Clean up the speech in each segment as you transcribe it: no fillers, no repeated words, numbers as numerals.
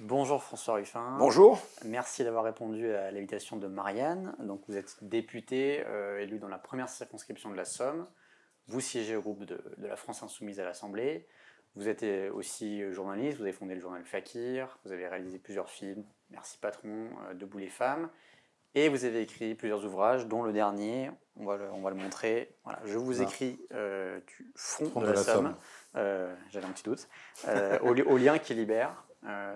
Bonjour François Ruffin. Bonjour. Merci d'avoir répondu à l'invitation de Marianne. Donc vous êtes député élu dans la première circonscription de la Somme. Vous siégez au groupe de la France Insoumise à l'Assemblée. Vous êtes aussi journaliste, vous avez fondé le journal Fakir, vous avez réalisé plusieurs films, Merci Patron, Debout les femmes. Et vous avez écrit plusieurs ouvrages, dont le dernier, on va le montrer. Voilà, je vous écris du front de la Somme. J'avais un petit doute. Au lien qui libère.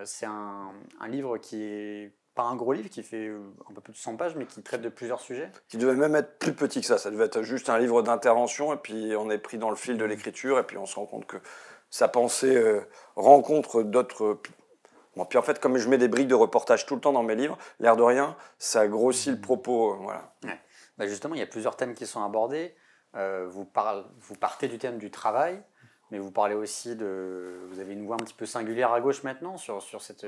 C'est un livre qui est pas un gros livre, qui fait un peu plus de 100 pages, mais qui traite de plusieurs sujets. Qui devait même être plus petit que ça. Ça devait être juste un livre d'intervention, et puis on est pris dans le fil de l'écriture, et puis on se rend compte que sa pensée rencontre d'autres... Bon, puis en fait, comme je mets des briques de reportage tout le temps dans mes livres, l'air de rien, ça grossit le propos. Voilà. Ouais. Bah justement, il y a plusieurs thèmes qui sont abordés. Vous partez du thème du travail, mais vous parlez aussi de... Vous avez une voix un petit peu singulière à gauche maintenant, sur cette...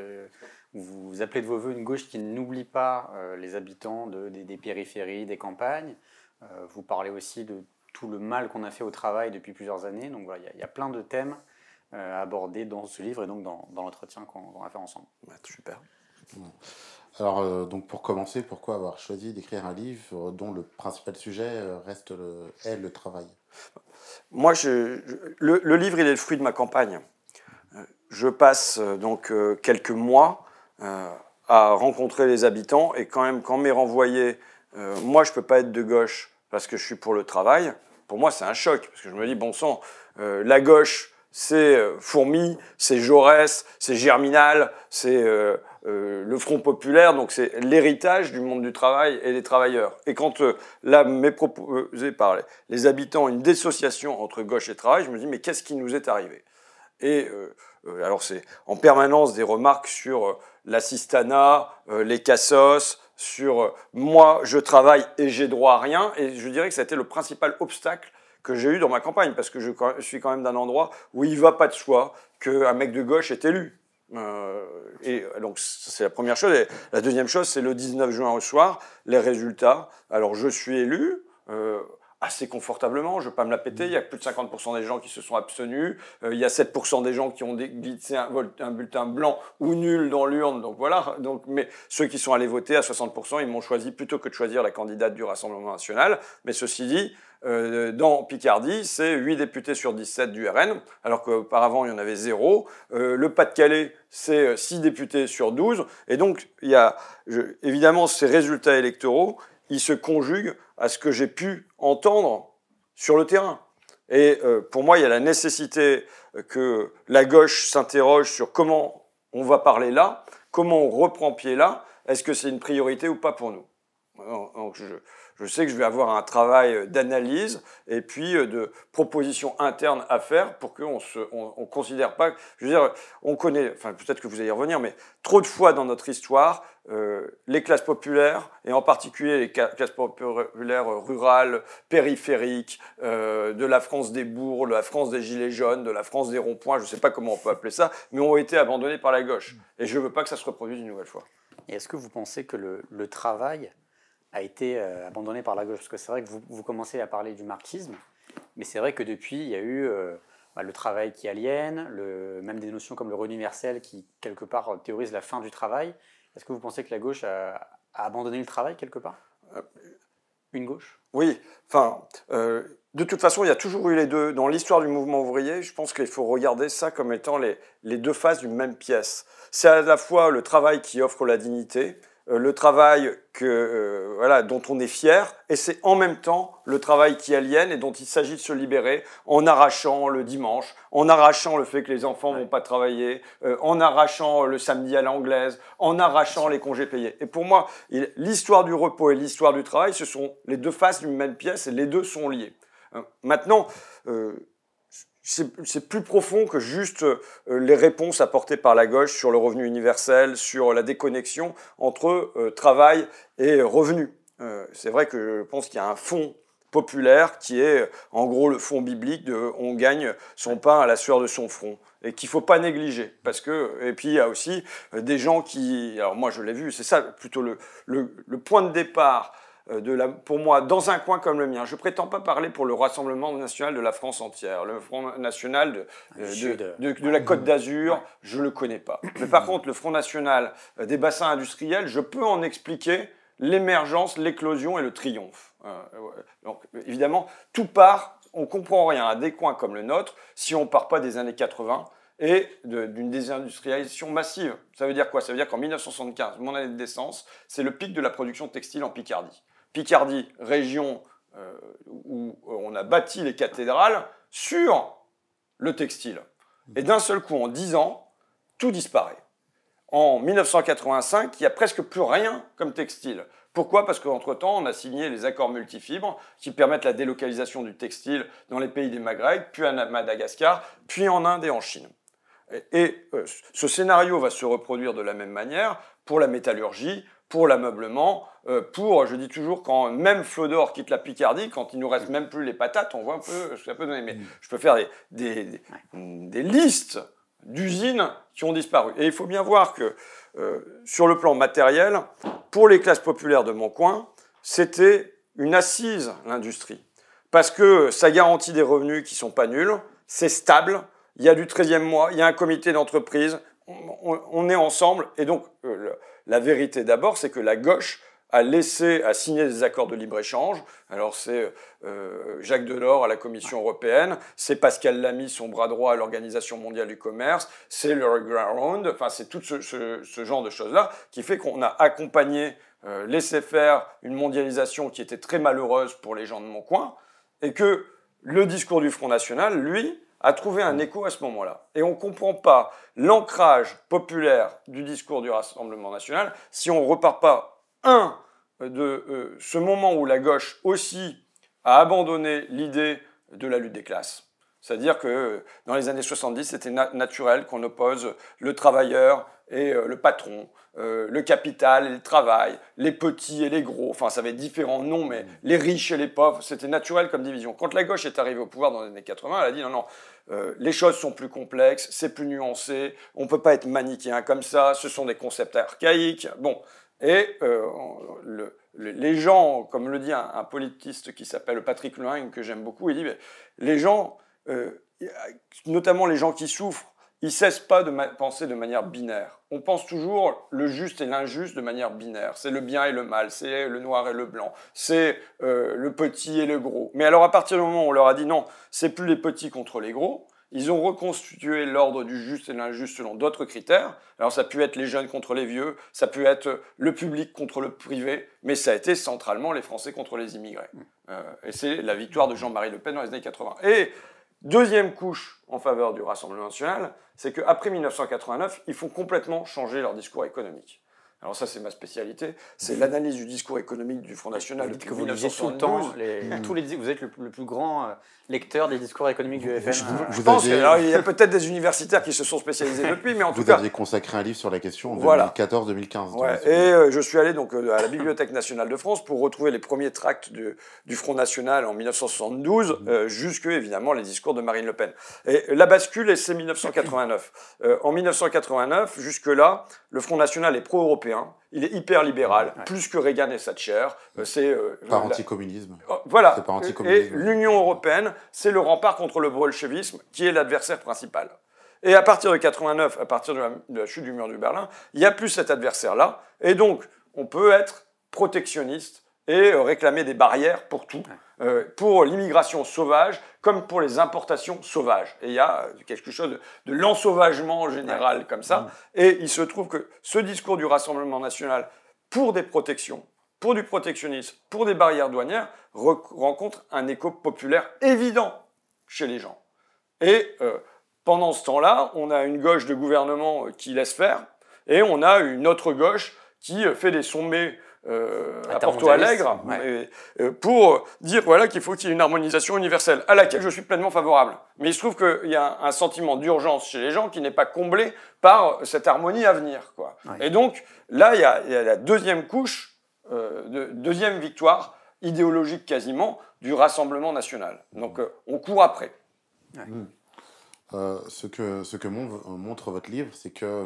Vous appelez de vos voeux une gauche qui n'oublie pas les habitants des périphéries, des campagnes. Vous parlez aussi de tout le mal qu'on a fait au travail depuis plusieurs années. Donc voilà, il y a plein de thèmes abordés dans ce livre et donc dans l'entretien qu'on va faire ensemble. Ouais, super. Alors, donc pour commencer, pourquoi avoir choisi d'écrire un livre dont le principal sujet est le travail? Moi, le livre, il est le fruit de ma campagne. Je passe donc quelques mois à rencontrer les habitants, et quand m'est renvoyé, moi, je ne peux pas être de gauche parce que je suis pour le travail. Pour moi, c'est un choc, parce que je me dis, bon sang, la gauche, c'est Fourmi, c'est Jaurès, c'est Germinal, c'est le Front populaire, donc c'est l'héritage du monde du travail et des travailleurs. Et quand là m'est proposé par les habitants une dissociation entre gauche et travail, je me dis, mais qu'est-ce qui nous est arrivé? Et alors c'est en permanence des remarques sur l'assistanat, les cassos, sur moi je travaille et j'ai droit à rien, et je dirais que ça a été le principal obstacle que j'ai eu dans ma campagne, parce que je suis quand même d'un endroit où il ne va pas de soi qu'un mec de gauche est élu. Et donc c'est la première chose. Et la deuxième chose, c'est le 19 juin au soir, les résultats. Alors je suis élu assez confortablement, je ne vais pas me la péter, il y a plus de 50% des gens qui se sont abstenus, il y a 7% des gens qui ont glissé un bulletin blanc ou nul dans l'urne, donc voilà. Donc, mais ceux qui sont allés voter à 60%, ils m'ont choisi plutôt que de choisir la candidate du Rassemblement national. Mais ceci dit, dans Picardie, c'est 8 députés sur 17 du RN, alors qu'auparavant il y en avait 0. Le Pas-de-Calais, c'est 6 députés sur 12. Et donc, il y a évidemment ces résultats électoraux, ils se conjuguent à ce que j'ai pu entendre sur le terrain. Et pour moi, il y a la nécessité que la gauche s'interroge sur comment on va parler là, comment on reprend pied là, est-ce que c'est une priorité ou pas pour nous. Donc je sais que je vais avoir un travail d'analyse et puis de propositions internes à faire pour qu'on on considère pas... Je veux dire, on connaît, enfin peut-être que vous allez y revenir, mais trop de fois dans notre histoire, les classes populaires, et en particulier les classes populaires rurales, périphériques, de la France des bourgs, de la France des gilets jaunes, de la France des ronds-points, je ne sais pas comment on peut appeler ça, mais ont été abandonnées par la gauche. Et je ne veux pas que ça se reproduise une nouvelle fois. Et est-ce que vous pensez que le travail a été abandonné par la gauche? Parce que c'est vrai que vous commencez à parler du marxisme, mais c'est vrai que depuis, il y a eu le travail qui aliène, même des notions comme le revenu universel qui, quelque part, théorisent la fin du travail. Est-ce que vous pensez que la gauche a abandonné le travail, quelque part? Une gauche? Oui, enfin, de toute façon, il y a toujours eu les deux. Dans l'histoire du mouvement ouvrier, je pense qu'il faut regarder ça comme étant les deux faces d'une même pièce. C'est à la fois le travail qui offre la dignité, le travail dont on est fier, et c'est en même temps le travail qui aliène et dont il s'agit de se libérer en arrachant le dimanche, en arrachant le fait que les enfants vont pas travailler, en arrachant le samedi à l'anglaise, en arrachant les congés payés. Et pour moi, l'histoire du repos et l'histoire du travail, ce sont les deux faces d'une même pièce et les deux sont liés. Maintenant, c'est plus profond que juste les réponses apportées par la gauche sur le revenu universel, sur la déconnexion entre travail et revenu. C'est vrai que je pense qu'il y a un fond populaire qui est en gros le fond biblique de on gagne son pain à la sueur de son front, et qu'il ne faut pas négliger, parce que, et puis il y a aussi des gens qui, alors moi je l'ai vu, c'est ça plutôt le point de départ pour moi, dans un coin comme le mien. Je ne prétends pas parler pour le Rassemblement national de la France entière. Le Front national de la Côte d'Azur, je ne le connais pas. Mais par contre, le Front national des bassins industriels, je peux en expliquer l'émergence, l'éclosion et le triomphe. Donc, évidemment, tout part, on ne comprend rien à des coins comme le nôtre si on ne part pas des années 80 et d'une désindustrialisation massive. Ça veut dire quoi? Ça veut dire qu'en 1975, mon année de naissance, c'est le pic de la production textile en Picardie. Picardie, région où on a bâti les cathédrales sur le textile. Et d'un seul coup, en 10 ans, tout disparaît. En 1985, il n'y a presque plus rien comme textile. Pourquoi? Parce qu'entre-temps, on a signé les accords multifibres qui permettent la délocalisation du textile dans les pays des Maghreb, puis à Madagascar, puis en Inde et en Chine. Et ce scénario va se reproduire de la même manière pour la métallurgie, pour l'ameublement, je dis toujours, quand même Flodor quitte la Picardie, quand il nous reste même plus les patates, on voit un peu ce que ça peut donner. Mais je peux faire des listes d'usines qui ont disparu. Et il faut bien voir que sur le plan matériel, pour les classes populaires de mon coin, c'était une assise, l'industrie. Parce que ça garantit des revenus qui ne sont pas nuls, c'est stable, il y a du 13e mois, il y a un comité d'entreprise, on est ensemble. Et donc, la vérité d'abord, c'est que la gauche a signé des accords de libre-échange. Alors c'est Jacques Delors à la Commission européenne, c'est Pascal Lamy, son bras droit à l'Organisation mondiale du commerce, c'est le Round, enfin c'est tout ce genre de choses-là qui fait qu'on a accompagné, laissé faire une mondialisation qui était très malheureuse pour les gens de mon coin, et que le discours du Front National, lui, a trouvé un écho à ce moment-là. Et on ne comprend pas l'ancrage populaire du discours du Rassemblement national si on ne repart pas, de ce moment où la gauche aussi a abandonné l'idée de la lutte des classes. C'est-à-dire que dans les années 70, c'était naturel qu'on oppose le travailleur et le patron, le capital et le travail, les petits et les gros, enfin ça avait différents noms, mais les riches et les pauvres, c'était naturel comme division. Quand la gauche est arrivée au pouvoir dans les années 80, elle a dit non, les choses sont plus complexes, c'est plus nuancé, on ne peut pas être manichéen comme ça, ce sont des concepts archaïques. Bon, et les gens, comme le dit un politiste qui s'appelle Patrick Lehing, que j'aime beaucoup, il dit les gens, notamment les gens qui souffrent, ils ne cessent pas de penser de manière binaire. On pense toujours le juste et l'injuste de manière binaire. C'est le bien et le mal, c'est le noir et le blanc, c'est le petit et le gros. Mais alors à partir du moment où on leur a dit non, c'est plus les petits contre les gros, ils ont reconstitué l'ordre du juste et l'injuste selon d'autres critères. Alors ça a pu être les jeunes contre les vieux, ça a pu être le public contre le privé, mais ça a été centralement les Français contre les immigrés. Et c'est la victoire de Jean-Marie Le Pen dans les années 80. Et deuxième couche en faveur du Rassemblement national, c'est qu'après 1989, ils font complètement changer leur discours économique. Alors ça, c'est ma spécialité, c'est l'analyse du discours économique du Front National Vous dites depuis que vous lisez tout le temps, 1972. vous êtes le plus grand lecteur des discours économiques du FN. Je pense qu'il y a peut-être des universitaires qui se sont spécialisés depuis, mais en tout cas... Vous aviez consacré un livre sur la question en voilà. 2014-2015. Ouais. Et je suis allé donc à la Bibliothèque nationale de France pour retrouver les premiers tracts du Front National en 1972, jusque, évidemment, les discours de Marine Le Pen. Et la bascule, c'est 1989. En 1989, jusque-là, le Front National est pro-européen. Il est hyper libéral, plus que Reagan et Thatcher. C'est par anticommunisme. Voilà. C'est par Et anticommunisme. l'Union européenne, c'est le rempart contre le bolchevisme, qui est l'adversaire principal. Et à partir de 89, à partir de la chute du mur de Berlin, il n'y a plus cet adversaire-là. Et donc, on peut être protectionniste et réclamer des barrières pour tout, pour l'immigration sauvage comme pour les importations sauvages. Et il y a quelque chose de l'ensauvagement général comme ça. Et il se trouve que ce discours du Rassemblement national pour des protections, pour du protectionnisme, pour des barrières douanières, rencontre un écho populaire évident chez les gens. Et pendant ce temps-là, on a une gauche de gouvernement qui laisse faire, et on a une autre gauche qui fait des sommets à Porto Alegre pour dire voilà, qu'il faut qu'il y ait une harmonisation universelle, à laquelle je suis pleinement favorable. Mais il se trouve qu'il y a un sentiment d'urgence chez les gens qui n'est pas comblé par cette harmonie à venir, quoi. Et donc, là, il y a la deuxième couche, deuxième victoire idéologique quasiment du Rassemblement national. Donc, on court après. Ce que montre votre livre, c'est que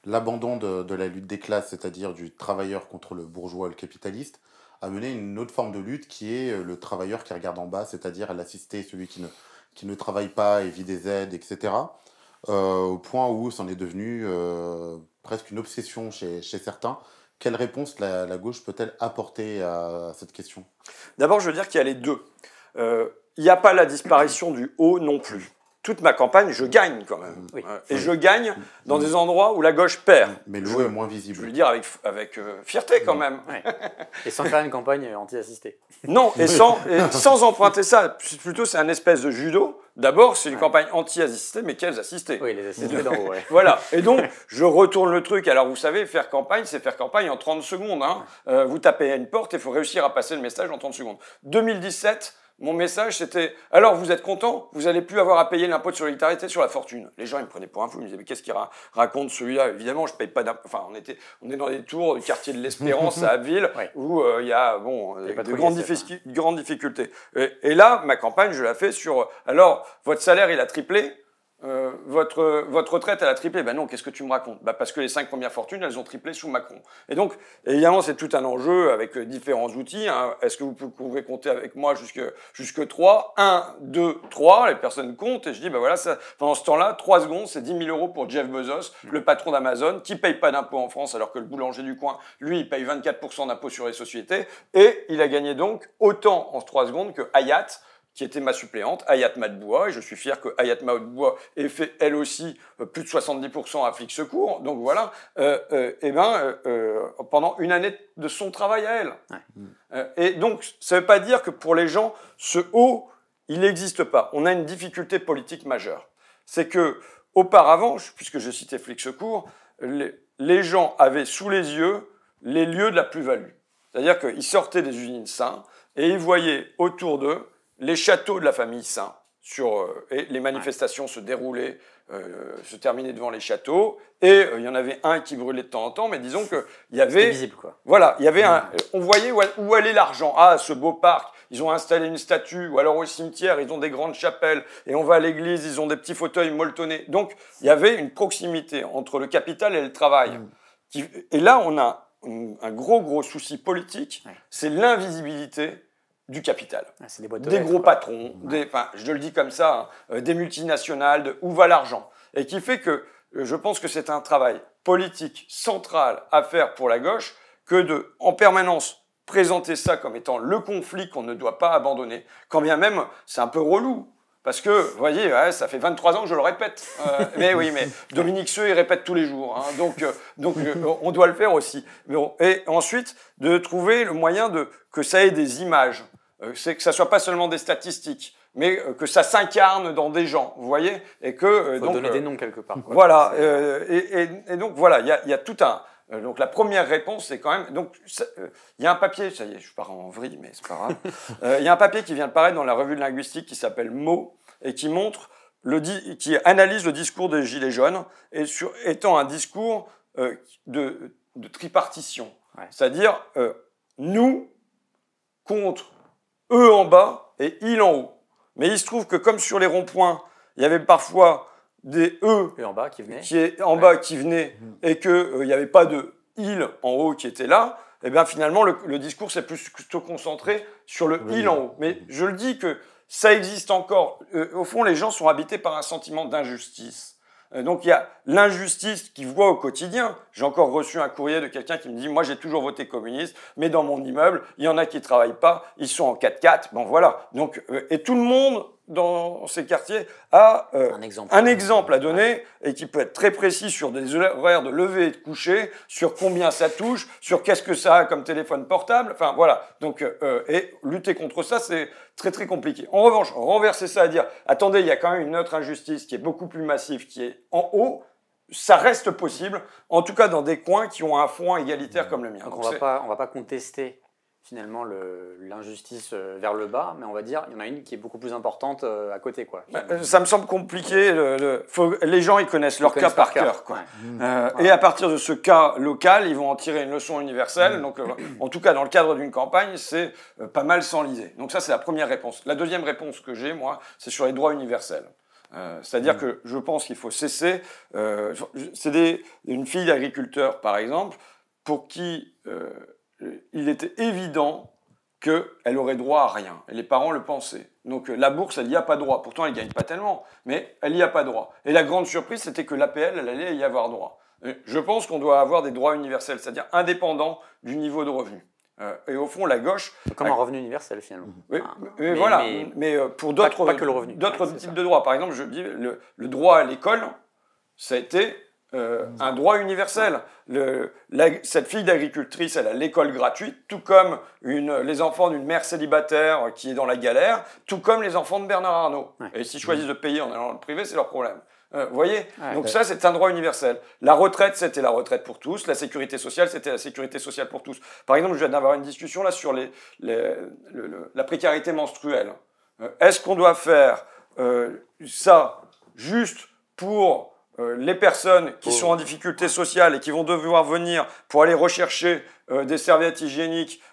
l'abandon de la lutte des classes, c'est-à-dire du travailleur contre le bourgeois, le capitaliste, à mener une autre forme de lutte qui est le travailleur qui regarde en bas, c'est-à-dire l'assisté, celui qui ne travaille pas et vit des aides, etc. Au point où c'en est devenu presque une obsession chez certains. Quelle réponse la gauche peut-elle apporter à cette question? D'abord, je veux dire qu'il y a les deux. Il n'y a pas la disparition du haut non plus. Toute ma campagne, je gagne quand même. Oui. Et je gagne dans des endroits où la gauche perd. Mais le haut est moins Je visible. veux le dire avec fierté quand même. Ouais. Et sans faire une campagne anti-assistée. Non, et sans emprunter ça. Plutôt, c'est un espèce de judo. D'abord, c'est une campagne anti-assistée, mais quels assistés? Oui, les assistés d'en haut, ouais. Voilà. Et donc, je retourne le truc. Alors, vous savez, faire campagne, c'est faire campagne en 30 secondes. Hein. Vous tapez à une porte et il faut réussir à passer le message en 30 secondes. 2017, mon message, c'était « Alors, vous êtes content? Vous n'allez plus avoir à payer l'impôt de solidarité sur la fortune. » Les gens, ils me prenaient pour un fou. Ils me disaient « Mais qu'est-ce qu'il raconte celui-là ?» Évidemment, je ne paye pas d'impôt. Enfin, on est dans des tours du quartier de l'Espérance à Abbeville, Ouais. où il y a pas de trop grandes difficultés. Et là, ma campagne, je la fais sur « Alors, votre salaire, il a triplé. Votre retraite, elle a triplé. » Ben non, qu'est-ce que tu me racontes? Ben parce que les 5 premières fortunes, elles ont triplé sous Macron. Et donc, évidemment, c'est tout un enjeu avec différents outils. Hein. Est-ce que vous pouvez compter avec moi jusque 3? 1, 2, 3, les personnes comptent. Et je dis, ben voilà, pendant ce temps-là, 3 secondes, c'est 10 000 € pour Jeff Bezos, le patron d'Amazon, qui paye pas d'impôt en France, alors que le boulanger du coin, lui, il paye 24% d'impôt sur les sociétés. Et il a gagné donc autant en 3 secondes que Hayat, qui était ma suppléante, Hayat Madboua, et je suis fier que Hayat Madboua ait fait, elle aussi, plus de 70% à Flic Secours. Donc voilà, pendant une année de son travail à elle. Ouais. Et donc, ça ne veut pas dire que pour les gens, ce haut, il n'existe pas. On a une difficulté politique majeure. C'est que, auparavant, puisque je citais Flic Secours, les gens avaient sous les yeux les lieux de la plus-value. C'est-à-dire qu'ils sortaient des usines Saint et ils voyaient autour d'eux les châteaux de la famille Saint, et les manifestations se déroulaient, se terminaient devant les châteaux, et il y en avait un qui brûlait de temps en temps, mais disons qu'il y avait... C'était visible, quoi. Voilà, il y avait on voyait où allait l'argent. Ah, ce beau parc, ils ont installé une statue, ou alors au cimetière, ils ont des grandes chapelles, et on va à l'église, ils ont des petits fauteuils molletonnés. Donc, il y avait une proximité entre le capital et le travail. Et là, on a un gros souci politique, c'est l'invisibilité du capital, C'est des boîtes de des lettres, gros quoi. patrons, je le dis comme ça, des multinationales, de où va l'argent. Et qui fait que je pense que c'est un travail politique central à faire pour la gauche que de, en permanence, présenter ça comme étant le conflit qu'on ne doit pas abandonner, quand bien même c'est un peu relou. Parce que, vous voyez, ça fait 23 ans que je le répète. Mais oui, mais Dominique Seux, il répète tous les jours. Hein, donc on doit le faire aussi. Mais et ensuite, de trouver le moyen que ça ait des images. C'est que ça soit pas seulement des statistiques, mais que ça s'incarne dans des gens, vous voyez, et que Faut donner des noms quelque part, quoi. Voilà, et donc voilà, il y a tout un. Donc la première réponse, c'est quand même. Donc il y a un papier, ça y est, je pars en vrille, mais c'est pas grave. Il y a un papier qui vient de paraître dans la revue de linguistique qui s'appelle Mots et qui montre qui analyse le discours des Gilets jaunes étant un discours de tripartition, c'est-à-dire nous contre eux en bas et ils en haut. Mais il se trouve que comme sur les ronds-points, il y avait parfois des eux Et en bas qui venaient. bas qui venaient et qu'il n'y avait pas de il en haut qui était là, et bien finalement le discours s'est plutôt concentré sur le il en haut. Mais je le dis que ça existe encore. Au fond, les gens sont habités par un sentiment d'injustice. Donc il y a l'injustice qu'ils voient au quotidien. J'ai encore reçu un courrier de quelqu'un qui me dit « Moi, j'ai toujours voté communiste, mais dans mon immeuble, il y en a qui ne travaillent pas, ils sont en 4x4. » Bon, voilà. Donc, et tout le monde dans ces quartiers a un exemple à donner et qui peut être très précis sur des horaires de lever et de coucher, sur combien ça touche, sur qu'est-ce que ça a comme téléphone portable. Enfin, voilà. Donc, et lutter contre ça, c'est très, très compliqué. En revanche, renverser ça à dire « Attendez, il y a quand même une autre injustice qui est beaucoup plus massive, qui est en haut », ça reste possible, en tout cas dans des coins qui ont un front égalitaire comme le mien. Donc on va pas contester finalement l'injustice vers le bas, mais on va dire il y en a une qui est beaucoup plus importante à côté, quoi. Ça me semble compliqué. Les gens, ils connaissent leur cas par cœur, quoi. Ouais. Et à partir de ce cas local, ils vont en tirer une leçon universelle. Donc, en tout cas, dans le cadre d'une campagne, c'est pas mal s'enliser. Donc ça, c'est la première réponse. La deuxième réponse que j'ai, moi, c'est sur les droits universels. C'est-à-dire que je pense qu'il faut cesser. C'est une fille d'agriculteur, par exemple, pour qui il était évident qu'elle aurait droit à rien. Et les parents le pensaient. Donc la bourse, elle n'y a pas droit. Pourtant, elle ne gagne pas tellement, mais elle n'y a pas droit. Et la grande surprise, c'était que l'APL, elle allait y avoir droit. Je pense qu'on doit avoir des droits universels, c'est-à-dire indépendants du niveau de revenu. Et au fond, la gauche... Comme un revenu universel, finalement. Oui, mais pour d'autres pas que le revenu. types de droits. Par exemple, je dis, le droit à l'école, ça a été un droit universel. Cette fille d'agricultrice, elle a l'école gratuite, tout comme les enfants d'une mère célibataire qui est dans la galère, tout comme les enfants de Bernard Arnault. Ouais. Et s'ils choisissent de payer en allant dans le privé, c'est leur problème. Vous voyez ? Donc ça, c'est un droit universel. La retraite, c'était la retraite pour tous. La sécurité sociale, c'était la sécurité sociale pour tous. Par exemple, je viens d'avoir une discussion là sur la précarité menstruelle. Est-ce qu'on doit faire ça juste pour les personnes qui sont en difficulté sociale et qui vont devoir venir pour aller rechercher des serviettes hygiéniques,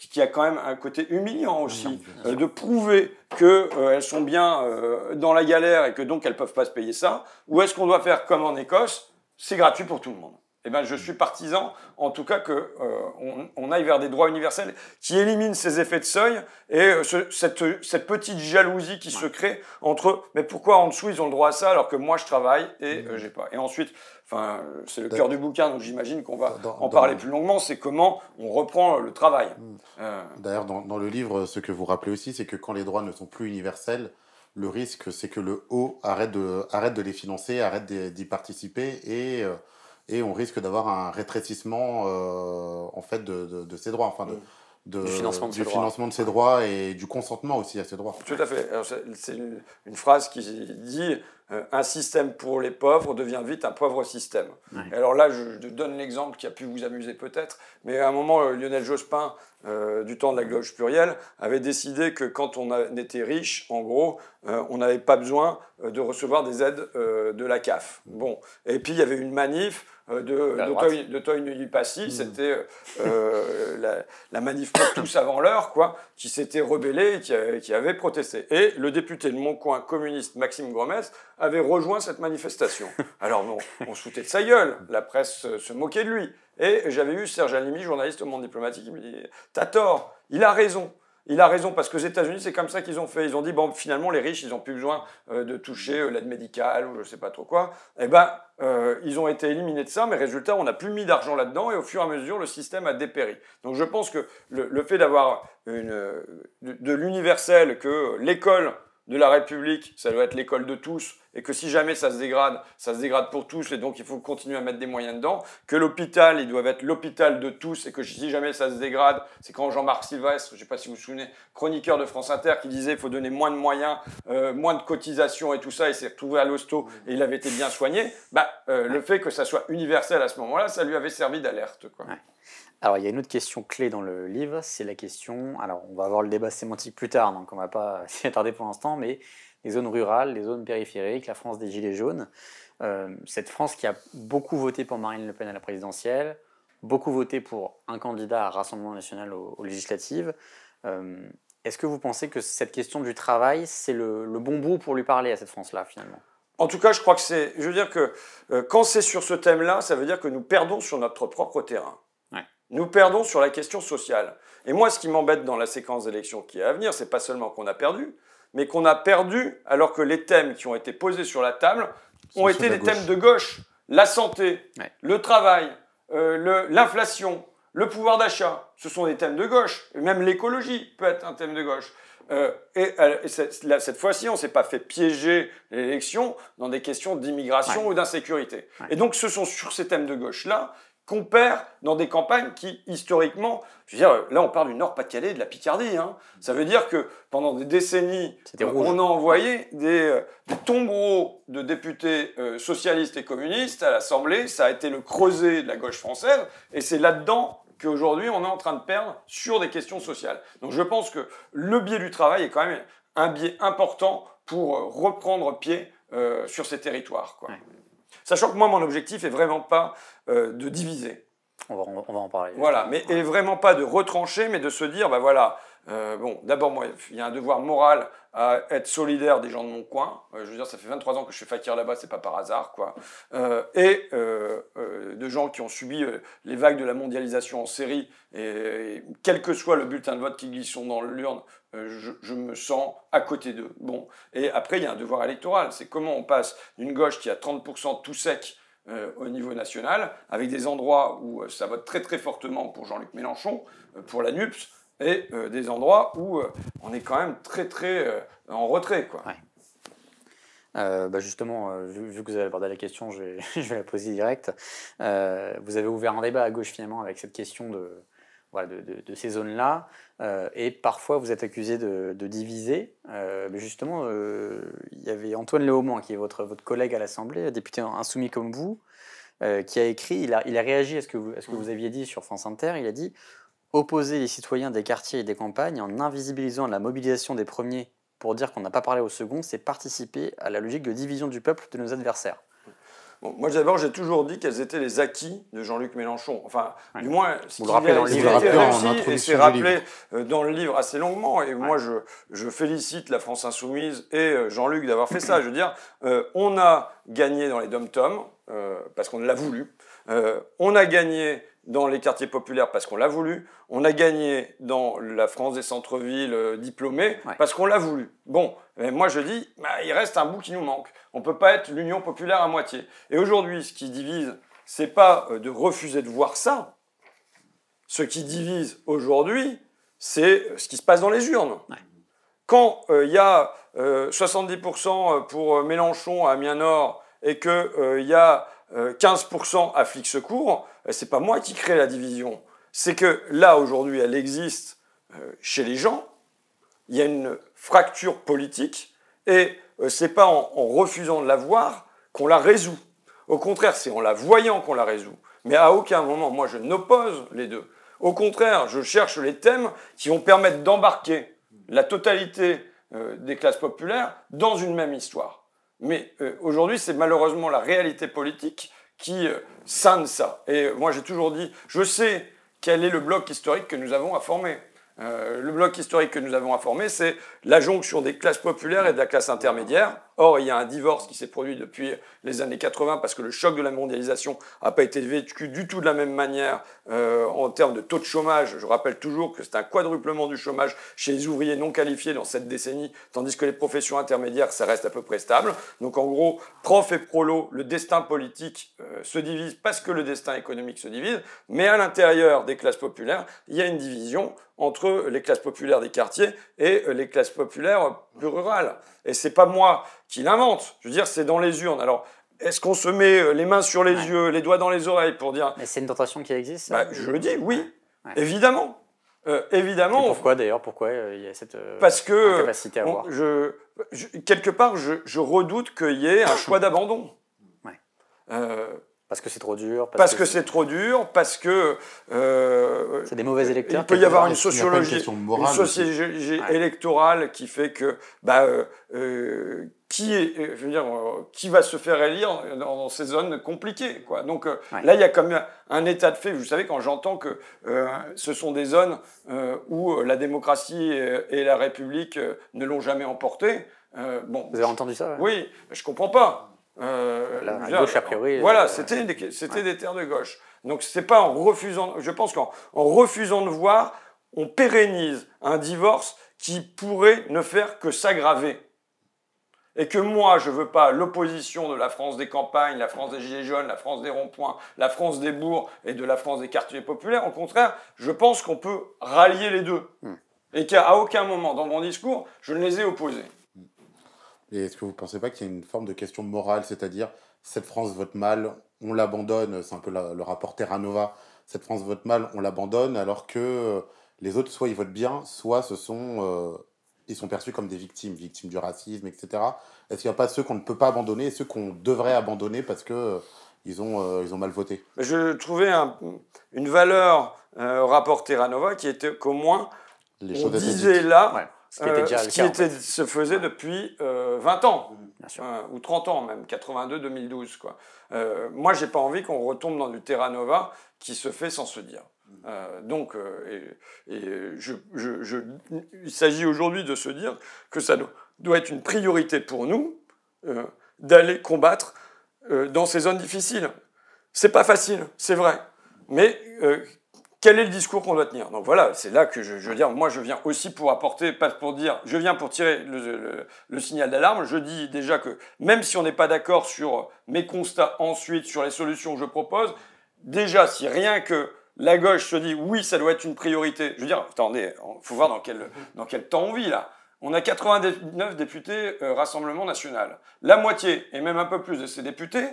qui a quand même un côté humiliant aussi, de prouver qu'elles sont bien dans la galère et que donc elles ne peuvent pas se payer ça, ou est-ce qu'on doit faire comme en Écosse, c'est gratuit pour tout le monde ? Eh ben, je suis partisan, en tout cas, qu'on aille vers des droits universels qui éliminent ces effets de seuil et cette petite jalousie qui se crée entre eux. Mais pourquoi en dessous ils ont le droit à ça alors que moi je travaille et j'ai pas. Et ensuite, c'est le cœur du bouquin, donc j'imagine qu'on va en parler plus longuement, c'est comment on reprend le travail. D'ailleurs, dans le livre, ce que vous rappelez aussi, c'est que quand les droits ne sont plus universels, le risque, c'est que le haut arrête de les financer, arrête d'y participer et on risque d'avoir un rétrécissement en fait de ces droits, enfin du financement de ces droits et du consentement aussi à ces droits. Tout à fait. Alors, c'est une phrase qui dit un système pour les pauvres devient vite un pauvre système. Ouais. Et alors là, je donne l'exemple qui a pu vous amuser peut-être, mais à un moment, Lionel Jospin, du temps de la gauche plurielle, avait décidé que quand on était riche, en gros, on n'avait pas besoin de recevoir des aides de la CAF. Bon. Et puis il y avait une manif de Toy Neuilly Passy, c'était la manif pour tous avant l'heure, quoi, qui s'était rebellée et qui avait protesté. Et le député de Moncoing communiste Maxime Gromès avait rejoint cette manifestation. Alors bon, on se foutait de sa gueule, la presse se moquait de lui. Et j'avais eu Serge Halimi, journaliste au Monde diplomatique, il me dit « T'as tort, il a raison ». Il a raison, parce qu'aux États-Unis, c'est comme ça qu'ils ont fait. Ils ont dit, bon, finalement, les riches, ils n'ont plus besoin de toucher l'aide médicale ou je ne sais pas trop quoi. Eh bien, ils ont été éliminés de ça, mais résultat, on n'a plus mis d'argent là-dedans et au fur et à mesure, le système a dépéri. Donc je pense que le fait d'avoir de l'universel, que l'école de la République, ça doit être l'école de tous, et que si jamais ça se dégrade pour tous, et donc il faut continuer à mettre des moyens dedans, que l'hôpital, il doit être l'hôpital de tous, et que si jamais ça se dégrade, c'est quand Jean-Marc Sylvestre, je ne sais pas si vous vous souvenez, chroniqueur de France Inter, qui disait qu'il faut donner moins de moyens, moins de cotisations et tout ça, il s'est retrouvé à l'hosto, et il avait été bien soigné, le fait que ça soit universel à ce moment-là, ça lui avait servi d'alerte, quoi. Ouais. Alors, il y a une autre question clé dans le livre, c'est la question, alors on va avoir le débat sémantique plus tard, donc on ne va pas s'y attarder pour l'instant, mais les zones rurales, les zones périphériques, la France des Gilets jaunes, cette France qui a beaucoup voté pour Marine Le Pen à la présidentielle, beaucoup voté pour un candidat à Rassemblement National aux législatives. Est-ce que vous pensez que cette question du travail, c'est le bon bout pour lui parler à cette France-là, finalement ? En tout cas, je crois que c'est... Je veux dire que quand c'est sur ce thème-là, ça veut dire que nous perdons sur notre propre terrain. Nous perdons sur la question sociale. Et moi, ce qui m'embête dans la séquence d'élections qui est à venir, c'est pas seulement qu'on a perdu, mais qu'on a perdu alors que les thèmes qui ont été posés sur la table ont été des thèmes de gauche. La santé, le travail, l'inflation, le pouvoir d'achat, ce sont des thèmes de gauche. Et même l'écologie peut être un thème de gauche. Cette fois-ci, on ne s'est pas fait piéger l'élection dans des questions d'immigration ou d'insécurité. Et donc, ce sont sur ces thèmes de gauche-là qu'on perd dans des campagnes qui, historiquement, je veux dire, là on parle du Nord-Pas-de-Calais et de la Picardie. Hein. Ça veut dire que pendant des décennies, on a envoyé des tombereaux de députés socialistes et communistes à l'Assemblée. Ça a été le creuset de la gauche française. Et c'est là-dedans qu'aujourd'hui on est en train de perdre sur des questions sociales. Donc je pense que le biais du travail est quand même un biais important pour reprendre pied sur ces territoires, quoi. Sachant que moi, mon objectif est vraiment pas de diviser. On va en parler. Voilà, mais et vraiment pas de retrancher, mais de se dire, d'abord, moi, il y a un devoir moral à être solidaire des gens de mon coin. Je veux dire, ça fait 23 ans que je fais fakir là-bas, c'est pas par hasard, quoi. De de gens qui ont subi les vagues de la mondialisation en série, et quel que soit le bulletin de vote qui glisse dans l'urne, je me sens à côté d'eux. Bon. Et après, il y a un devoir électoral. C'est comment on passe d'une gauche qui a 30% tout sec au niveau national, avec des endroits où ça vote très très fortement pour Jean-Luc Mélenchon, pour la NUPS, et des endroits où on est quand même très très en retrait, quoi. Ouais. Justement, vu que vous avez abordé la question, je vais la poser direct. Vous avez ouvert un débat à gauche finalement avec cette question de ces zones-là, et parfois vous êtes accusé de diviser. Mais justement, il y avait Antoine Léaumont, qui est votre collègue à l'Assemblée, député insoumis comme vous, qui a écrit, il a réagi à ce que vous aviez dit sur France Inter. Il a dit « Opposer les citoyens des quartiers et des campagnes en invisibilisant la mobilisation des premiers pour dire qu'on n'a pas parlé au second, c'est participer à la logique de division du peuple de nos adversaires. » Bon, moi d'abord, j'ai toujours dit quels étaient les acquis de Jean-Luc Mélenchon. Enfin, du moins, ce Vous le rappelez dans le livre. Et c'est rappelé dans le livre assez longuement. Et moi, je félicite la France Insoumise et Jean-Luc d'avoir fait ça. Je veux dire, on a gagné dans les dom-toms, parce qu'on l'a voulu. On a gagné dans les quartiers populaires parce qu'on l'a voulu. On a gagné dans la France des centres-villes diplômés parce qu'on l'a voulu. Bon, moi je dis, il reste un bout qui nous manque. On ne peut pas être l'union populaire à moitié. Et aujourd'hui, ce qui divise, c'est pas de refuser de voir ça. Ce qui divise aujourd'hui, c'est ce qui se passe dans les urnes. Ouais. Quand il y a 70% pour Mélenchon à Amiens-Nord et qu'il y a 15% à Flic-Secours, c'est pas moi qui crée la division. C'est que là, aujourd'hui, elle existe chez les gens. Il y a une fracture politique et c'est pas en refusant de la voir qu'on la résout. Au contraire, c'est en la voyant qu'on la résout. Mais à aucun moment, moi, je n'oppose les deux. Au contraire, je cherche les thèmes qui vont permettre d'embarquer la totalité des classes populaires dans une même histoire. Mais aujourd'hui, c'est malheureusement la réalité politique qui scinde ça. Et moi, j'ai toujours dit, je sais quel est le bloc historique que nous avons à former. Le bloc historique que nous avons à former, c'est la jonction des classes populaires et de la classe intermédiaire. Or, il y a un divorce qui s'est produit depuis les années 80 parce que le choc de la mondialisation n'a pas été vécu du tout de la même manière en termes de taux de chômage. Je rappelle toujours que c'est un quadruplement du chômage chez les ouvriers non qualifiés dans cette décennie, tandis que les professions intermédiaires, ça reste à peu près stable. Donc en gros, prof et prolo, le destin politique se divise parce que le destin économique se divise, mais à l'intérieur des classes populaires, il y a une division entre les classes populaires des quartiers et les classes populaires plus rurales. Et c'est pas moi qui l'invente. Je veux dire, c'est dans les urnes. Alors, est-ce qu'on se met les mains sur les yeux, les doigts dans les oreilles pour dire... Mais c'est une tentation qui existe, je le dis, oui, évidemment. Évidemment. Et pourquoi d'ailleurs? Pourquoi il y a cette incapacité à voir? Quelque part, je redoute qu'il y ait un choix d'abandon. Ouais. Parce que c'est trop dur. Parce que c'est trop dur, parce que... c'est des mauvais électeurs. Il peut y avoir une sociologie électorale qui fait que... qui va se faire élire dans ces zones compliquées, quoi. Donc là, il y a comme un état de fait. Vous savez, quand j'entends que ce sont des zones où la démocratie et la République ne l'ont jamais emporté... Vous avez entendu ça? Oui, je comprends pas. La gauche, a priori... Voilà, c'était des terres de gauche. Donc c'est pas en refusant... Je pense qu'en refusant de voir, on pérennise un divorce qui pourrait ne faire que s'aggraver. Et que moi, je veux pas l'opposition de la France des campagnes, la France des gilets jaunes, la France des ronds-points, la France des bourgs et de la France des quartiers populaires. Au contraire, je pense qu'on peut rallier les deux. Et qu'à aucun moment dans mon discours, je ne les ai opposés. Et est-ce que vous ne pensez pas qu'il y a une forme de question morale, c'est-à-dire cette France vote mal, on l'abandonne, c'est un peu le rapport Terra Nova, cette France vote mal, on l'abandonne, alors que les autres, soit ils votent bien, soit ils sont perçus comme des victimes du racisme, etc. Est-ce qu'il n'y a pas ceux qu'on ne peut pas abandonner et ceux qu'on devrait abandonner parce qu'ils ont mal voté? Je trouvais une valeur rapport Terra Nova qui était qu'au moins, on disait là... Ouais. Ce qui se faisait depuis 20 ans, ou 30 ans même, 82-2012. Moi, j'ai pas envie qu'on retombe dans du Terra Nova qui se fait sans se dire. Il s'agit aujourd'hui de se dire que ça doit être une priorité pour nous d'aller combattre dans ces zones difficiles. C'est pas facile, c'est vrai. Mais quel est le discours qu'on doit tenir? Donc voilà, c'est là que je veux dire, moi je viens aussi pour apporter, pas pour dire, je viens pour tirer le signal d'alarme. Je dis déjà que même si on n'est pas d'accord sur mes constats ensuite, sur les solutions que je propose, déjà si rien que la gauche se dit oui, ça doit être une priorité, je veux dire, attendez, il faut voir dans quel temps on vit là. On a 89 députés Rassemblement National. La moitié, et même un peu plus de ces députés,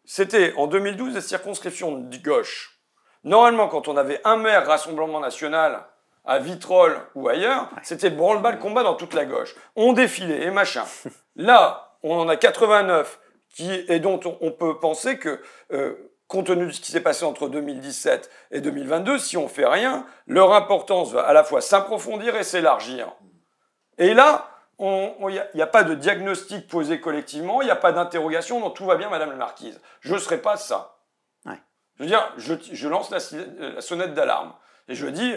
c'était en 2012 des circonscriptions de gauche. Normalement, quand on avait un maire Rassemblement National à Vitrolles ou ailleurs, c'était le branle-bas le combat dans toute la gauche. On défilait et machin. Là, on en a 89 et dont on peut penser que, compte tenu de ce qui s'est passé entre 2017 et 2022, si on fait rien, leur importance va à la fois s'approfondir et s'élargir. Et là, il n'y a pas de diagnostic posé collectivement, il n'y a pas d'interrogation, donc tout va bien, Madame la Marquise. Je ne serai pas ça. Je veux dire, je lance la sonnette d'alarme et je dis,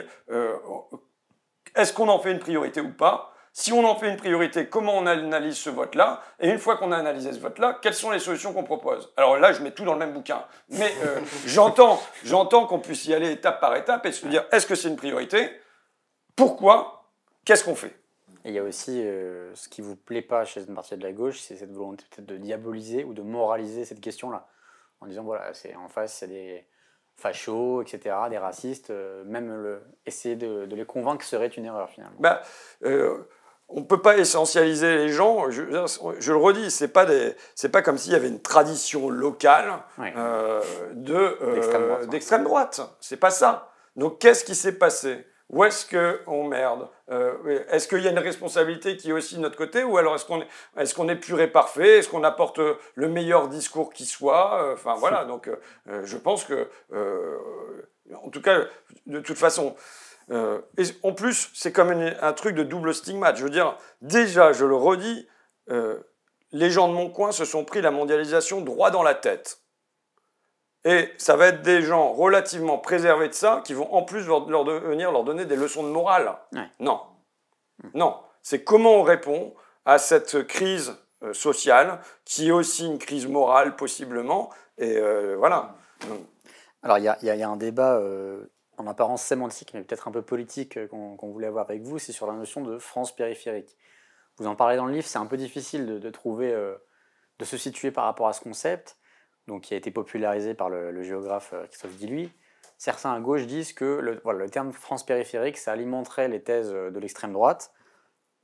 est-ce qu'on en fait une priorité ou pas? Si on en fait une priorité, comment on analyse ce vote-là? Et une fois qu'on a analysé ce vote-là, quelles sont les solutions qu'on propose? Alors là, je mets tout dans le même bouquin. Mais j'entends qu'on puisse y aller étape par étape et se dire, est-ce que c'est une priorité? Pourquoi? Qu'est-ce qu'on fait? Et il y a aussi ce qui ne vous plaît pas chez une partie de la gauche, c'est cette volonté peut-être de diaboliser ou de moraliser cette question-là. En disant, voilà, en face, c'est des fachos, etc., des racistes, essayer de les convaincre serait une erreur, finalement. On ne peut pas essentialiser les gens, je le redis, c'est pas comme s'il y avait une tradition locale d'extrême droite. C'est pas ça. Donc, qu'est-ce qui s'est passé? Où est-ce qu'on merde? Est-ce qu'il y a une responsabilité qui est aussi de notre côté? Ou alors est-ce qu'on est pur et parfait? Est-ce qu'on apporte le meilleur discours qui soit? Enfin voilà, donc je pense que, en tout cas, de toute façon, et en plus, c'est comme un truc de double stigmate. Je veux dire, déjà, je le redis, les gens de mon coin se sont pris la mondialisation droit dans la tête. Et ça va être des gens relativement préservés de ça qui vont en plus venir leur donner des leçons de morale. Ouais. Non. Non. C'est comment on répond à cette crise sociale qui est aussi une crise morale possiblement. Et voilà. Alors il y a un débat en apparence sémantique mais peut-être un peu politique qu'on voulait avoir avec vous, c'est sur la notion de France périphérique. Vous en parlez dans le livre, c'est un peu difficile de trouver, de se situer par rapport à ce concept. Donc, qui a été popularisé par le géographe Christophe Guilluy. Certains à gauche disent que le terme France périphérique, ça alimenterait les thèses de l'extrême droite.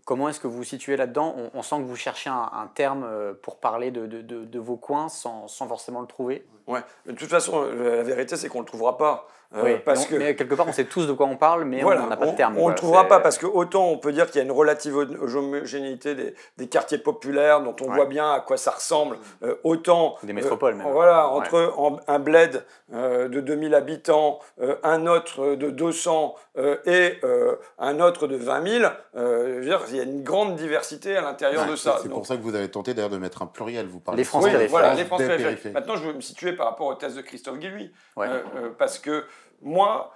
Comment est-ce que vous vous situez là-dedans? On sent que vous cherchez un terme pour parler de vos coins sans forcément le trouver. Ouais. De toute façon, la vérité, c'est qu'on ne le trouvera pas. Oui, mais quelque part, on sait tous de quoi on parle, mais voilà, on n'a pas de terme. On ne le trouvera pas parce que autant on peut dire qu'il y a une relative homogénéité des quartiers populaires dont on voit bien à quoi ça ressemble, autant... Des métropoles même. Voilà, entre un bled de 2000 habitants, un autre de 200 et un autre de 20 000, je veux dire, il y a une grande diversité à l'intérieur de ça. C'est pour ça que vous avez tenté d'ailleurs de mettre un pluriel. Vous parlez les France périphériques. Voilà, les France périphériques. Maintenant, je veux me situer par rapport aux thèses de Christophe Guilluy. Parce que moi,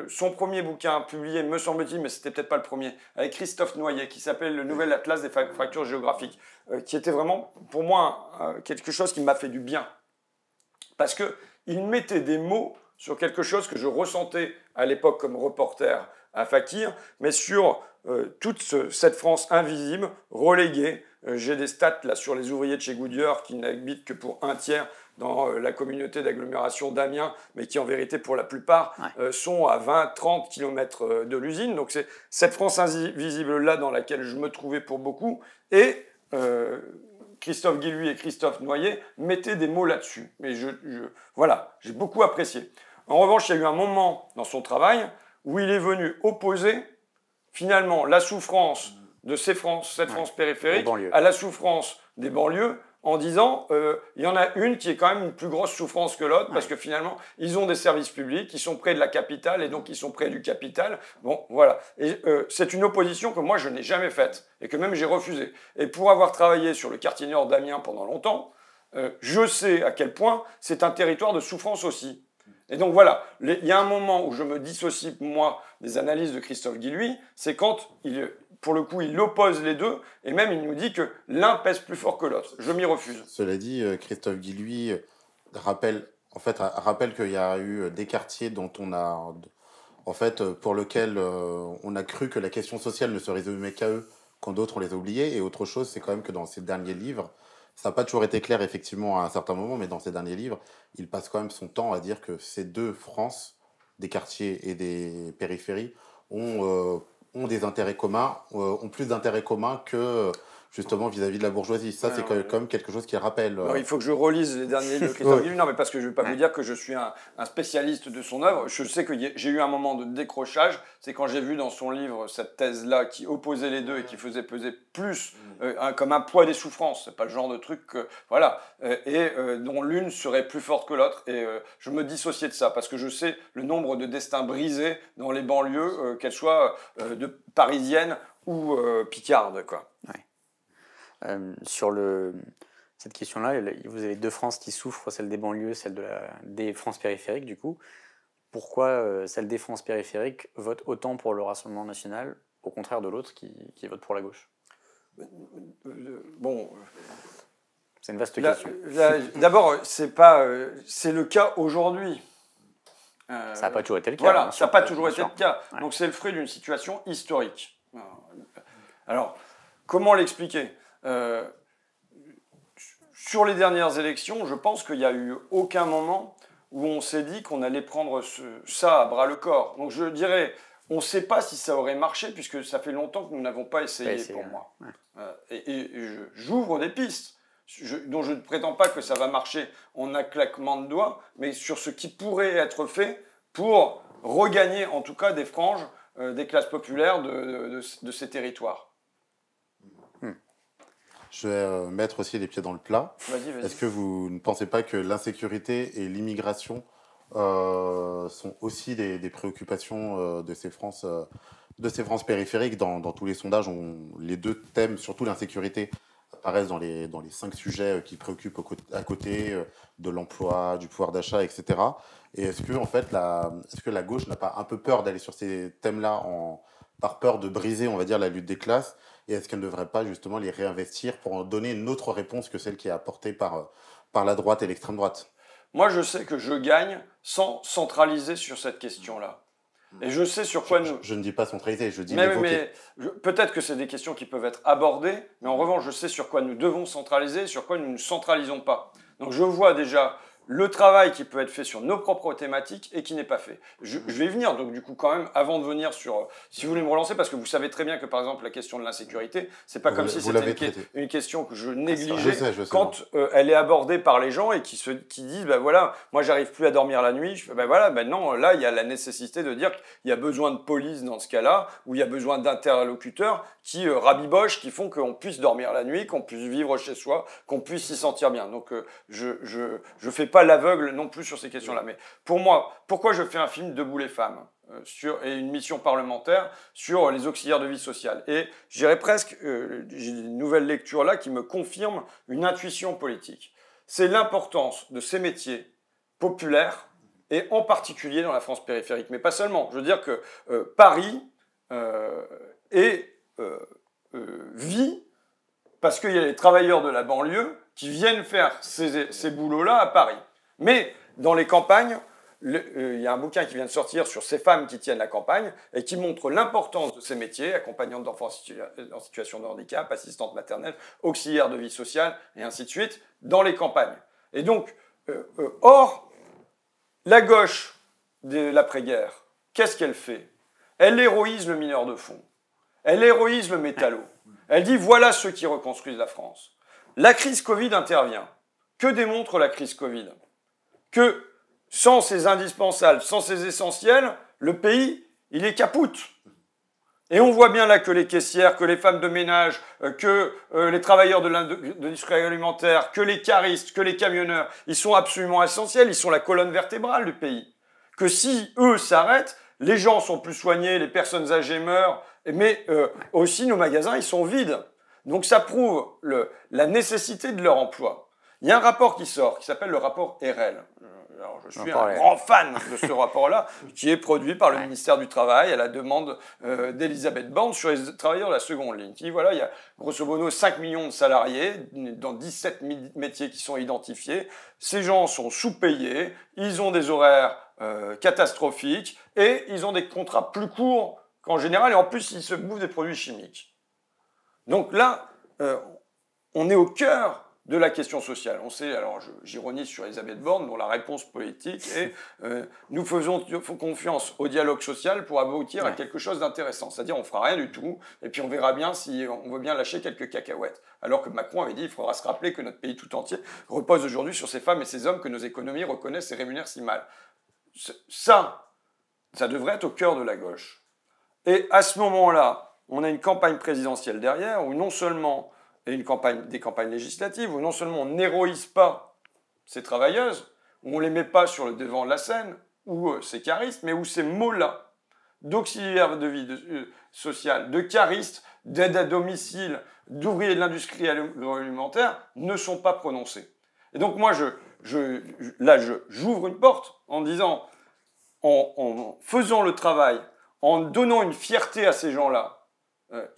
son premier bouquin publié, me semble-t-il, mais c'était peut-être pas le premier, avec Christophe Noyer, qui s'appelle Le Nouvel Atlas des fractures géographiques, qui était vraiment, pour moi, quelque chose qui m'a fait du bien. Parce qu'il mettait des mots sur quelque chose que je ressentais à l'époque comme reporter à Fakir, mais sur toute cette France invisible, reléguée. J'ai des stats là sur les ouvriers de chez Goodyear qui n'habitent que pour un tiers dans la communauté d'agglomération d'Amiens, mais qui en vérité pour la plupart sont à 20-30 km de l'usine. Donc c'est cette France invisible-là dans laquelle je me trouvais pour beaucoup. Et Christophe Guilluy et Christophe Noyer mettaient des mots là-dessus. Mais voilà, j'ai beaucoup apprécié. En revanche, il y a eu un moment dans son travail où il est venu opposer finalement la souffrance de cette France périphérique à la souffrance des banlieues, en disant il y en a une qui est quand même une plus grosse souffrance que l'autre, parce que finalement, ils ont des services publics, ils sont près de la capitale, et donc ils sont près du capital. Bon, voilà. Et c'est une opposition que moi, je n'ai jamais faite, et que même j'ai refusée. Et pour avoir travaillé sur le quartier nord d'Amiens pendant longtemps, je sais à quel point c'est un territoire de souffrance aussi. Et donc voilà, il y a un moment où je me dissocie, moi, des analyses de Christophe Guilluy, c'est quand, pour le coup, il oppose les deux, et même il nous dit que l'un pèse plus fort que l'autre. Je m'y refuse. Cela dit, Christophe Guilluy rappelle En fait, rappelle qu'il y a eu des quartiers dont on a, en fait, pour lesquels on a cru que la question sociale ne se résumait qu'à eux, quand d'autres on les a oubliés. Et autre chose, c'est quand même que dans ces derniers livres, ça n'a pas toujours été clair effectivement à un certain moment, mais dans ces derniers livres, il passe quand même son temps à dire que ces deux France, des quartiers et des périphéries, ont des intérêts communs, ont plus d'intérêts communs que justement vis-à-vis de la bourgeoisie. Ça, c'est quand même quelque chose qui rappelle. Non, il faut que je relise les derniers livres de Christophe Guilluy. Non, mais parce que je ne vais pas vous dire que je suis un spécialiste de son œuvre. Je sais que j'ai eu un moment de décrochage. C'est quand j'ai vu dans son livre cette thèse-là qui opposait les deux et qui faisait peser plus comme un poids des souffrances. C'est pas le genre de truc voilà, dont l'une serait plus forte que l'autre. Et je me dissociais de ça parce que je sais le nombre de destins brisés dans les banlieues, qu'elles soient parisiennes ou picardes, quoi. Ouais. Sur cette question-là, vous avez deux France qui souffrent, celle des banlieues, celle des France périphériques, du coup. Pourquoi celle des France périphériques vote autant pour le Rassemblement national, au contraire de l'autre qui vote pour la gauche? Bon, c'est une vaste question. D'abord, c'est le cas aujourd'hui. Ça n'a pas toujours été le cas. Voilà, ça n'a pas toujours été le cas. Ouais. Donc c'est le fruit d'une situation historique. Alors, comment l'expliquer? Sur les dernières élections, je pense qu'il n'y a eu aucun moment où on s'est dit qu'on allait prendre ça à bras-le-corps. Donc je dirais, on ne sait pas si ça aurait marché, puisque ça fait longtemps que nous n'avons pas essayé, pour moi. Ouais. J'ouvre des pistes, dont je ne prétends pas que ça va marcher en un claquement de doigts, mais sur ce qui pourrait être fait pour regagner en tout cas des franges des classes populaires de ces territoires. Je vais mettre aussi les pieds dans le plat. Vas-y. Est-ce que vous ne pensez pas que l'insécurité et l'immigration sont aussi des préoccupations de ces France périphériques? Dans tous les sondages, les deux thèmes, surtout l'insécurité, apparaissent dans les 5 sujets qui préoccupent à côté de l'emploi, du pouvoir d'achat, etc. Et est-ce que, en fait, est-ce que la gauche n'a pas un peu peur d'aller sur ces thèmes-là par peur de briser, on va dire, la lutte des classes? Et est-ce qu'elle ne devrait pas justement les réinvestir pour en donner une autre réponse que celle qui est apportée par la droite et l'extrême droite? Moi, je sais que je gagne sans centraliser sur cette question-là. Et je sais sur quoi nous... Je ne dis pas centraliser, je dis mais peut-être que c'est des questions qui peuvent être abordées, mais en revanche, je sais sur quoi nous devons centraliser et sur quoi nous ne centralisons pas. Donc je vois déjà le travail qui peut être fait sur nos propres thématiques et qui n'est pas fait. Je vais y venir, donc du coup quand même, avant de venir sur... Si vous voulez me relancer, parce que vous savez très bien que par exemple la question de l'insécurité, c'est pas comme si c'était une question que je négligeais quand elle est abordée par les gens et qui disent, ben voilà, moi j'arrive plus à dormir la nuit, je fais, ben voilà, ben non, là il y a la nécessité de dire qu'il y a besoin de police dans ce cas-là, où il y a besoin d'interlocuteurs qui rabibochent, qui font qu'on puisse dormir la nuit, qu'on puisse vivre chez soi, qu'on puisse s'y sentir bien. Donc je fais pas l'aveugle non plus sur ces questions-là. Mais pour moi, pourquoi je fais un film Debout les femmes et une mission parlementaire sur les auxiliaires de vie sociale? Et je dirais presque, j'ai une nouvelle lecture là qui me confirme une intuition politique. C'est l'importance de ces métiers populaires et en particulier dans la France périphérique. Mais pas seulement. Je veux dire que Paris vit parce qu'il y a les travailleurs de la banlieue qui viennent faire ces boulots-là à Paris. Mais dans les campagnes, il y a un bouquin qui vient de sortir sur ces femmes qui tiennent la campagne et qui montre l'importance de ces métiers, accompagnantes d'enfants en situation de handicap, assistantes maternelles, auxiliaires de vie sociale, et ainsi de suite, dans les campagnes. Et donc, or, la gauche de l'après-guerre, qu'est-ce qu'elle fait? Elle héroïse le mineur de fond. Elle héroïse le métallo. Elle dit, voilà ceux qui reconstruisent la France. La crise Covid intervient. Que démontre la crise Covid? Que sans ces indispensables, sans ces essentiels, le pays, il est capoute. Et on voit bien là que les caissières, que les femmes de ménage, que les travailleurs de l'industrie alimentaire, que les caristes, que les camionneurs, ils sont absolument essentiels, ils sont la colonne vertébrale du pays. Que si eux s'arrêtent, les gens sont plus soignés, les personnes âgées meurent, mais aussi nos magasins, ils sont vides. Donc ça prouve la nécessité de leur emploi. Il y a un rapport qui sort, qui s'appelle le rapport RL. Alors, je suis un RL. grand fan de ce rapport-là, qui est produit par le ministère du Travail à la demande d'Elisabeth Borne sur les travailleurs de la seconde ligne. Qui dit, voilà, il y a grosso modo 5 millions de salariés dans 17 métiers qui sont identifiés. Ces gens sont sous-payés, ils ont des horaires catastrophiques et ils ont des contrats plus courts qu'en général, et en plus, ils se bouffent des produits chimiques. Donc là, on est au cœur de la question sociale. On sait, alors j'ironise sur Elisabeth Borne, dont la réponse politique est nous faisons confiance au dialogue social pour aboutir à quelque chose d'intéressant. C'est-à-dire, on fera rien du tout, et puis on verra bien si on veut bien lâcher quelques cacahuètes. Alors que Macron avait dit, il faudra se rappeler que notre pays tout entier repose aujourd'hui sur ces femmes et ces hommes que nos économies reconnaissent et rémunèrent si mal. Ça devrait être au cœur de la gauche. Et à ce moment-là, on a une campagne présidentielle derrière, où non seulement, et des campagnes législatives, où non seulement on n'héroïse pas ces travailleuses, où on ne les met pas sur le devant de la scène, ou ces caristes, mais où ces mots-là, d'auxiliaires de vie sociale, de caristes, d'aide à domicile, d'ouvriers de l'industrie agroalimentaire, ne sont pas prononcés. Et donc moi, j'ouvre une porte en disant, en faisant le travail, en donnant une fierté à ces gens-là,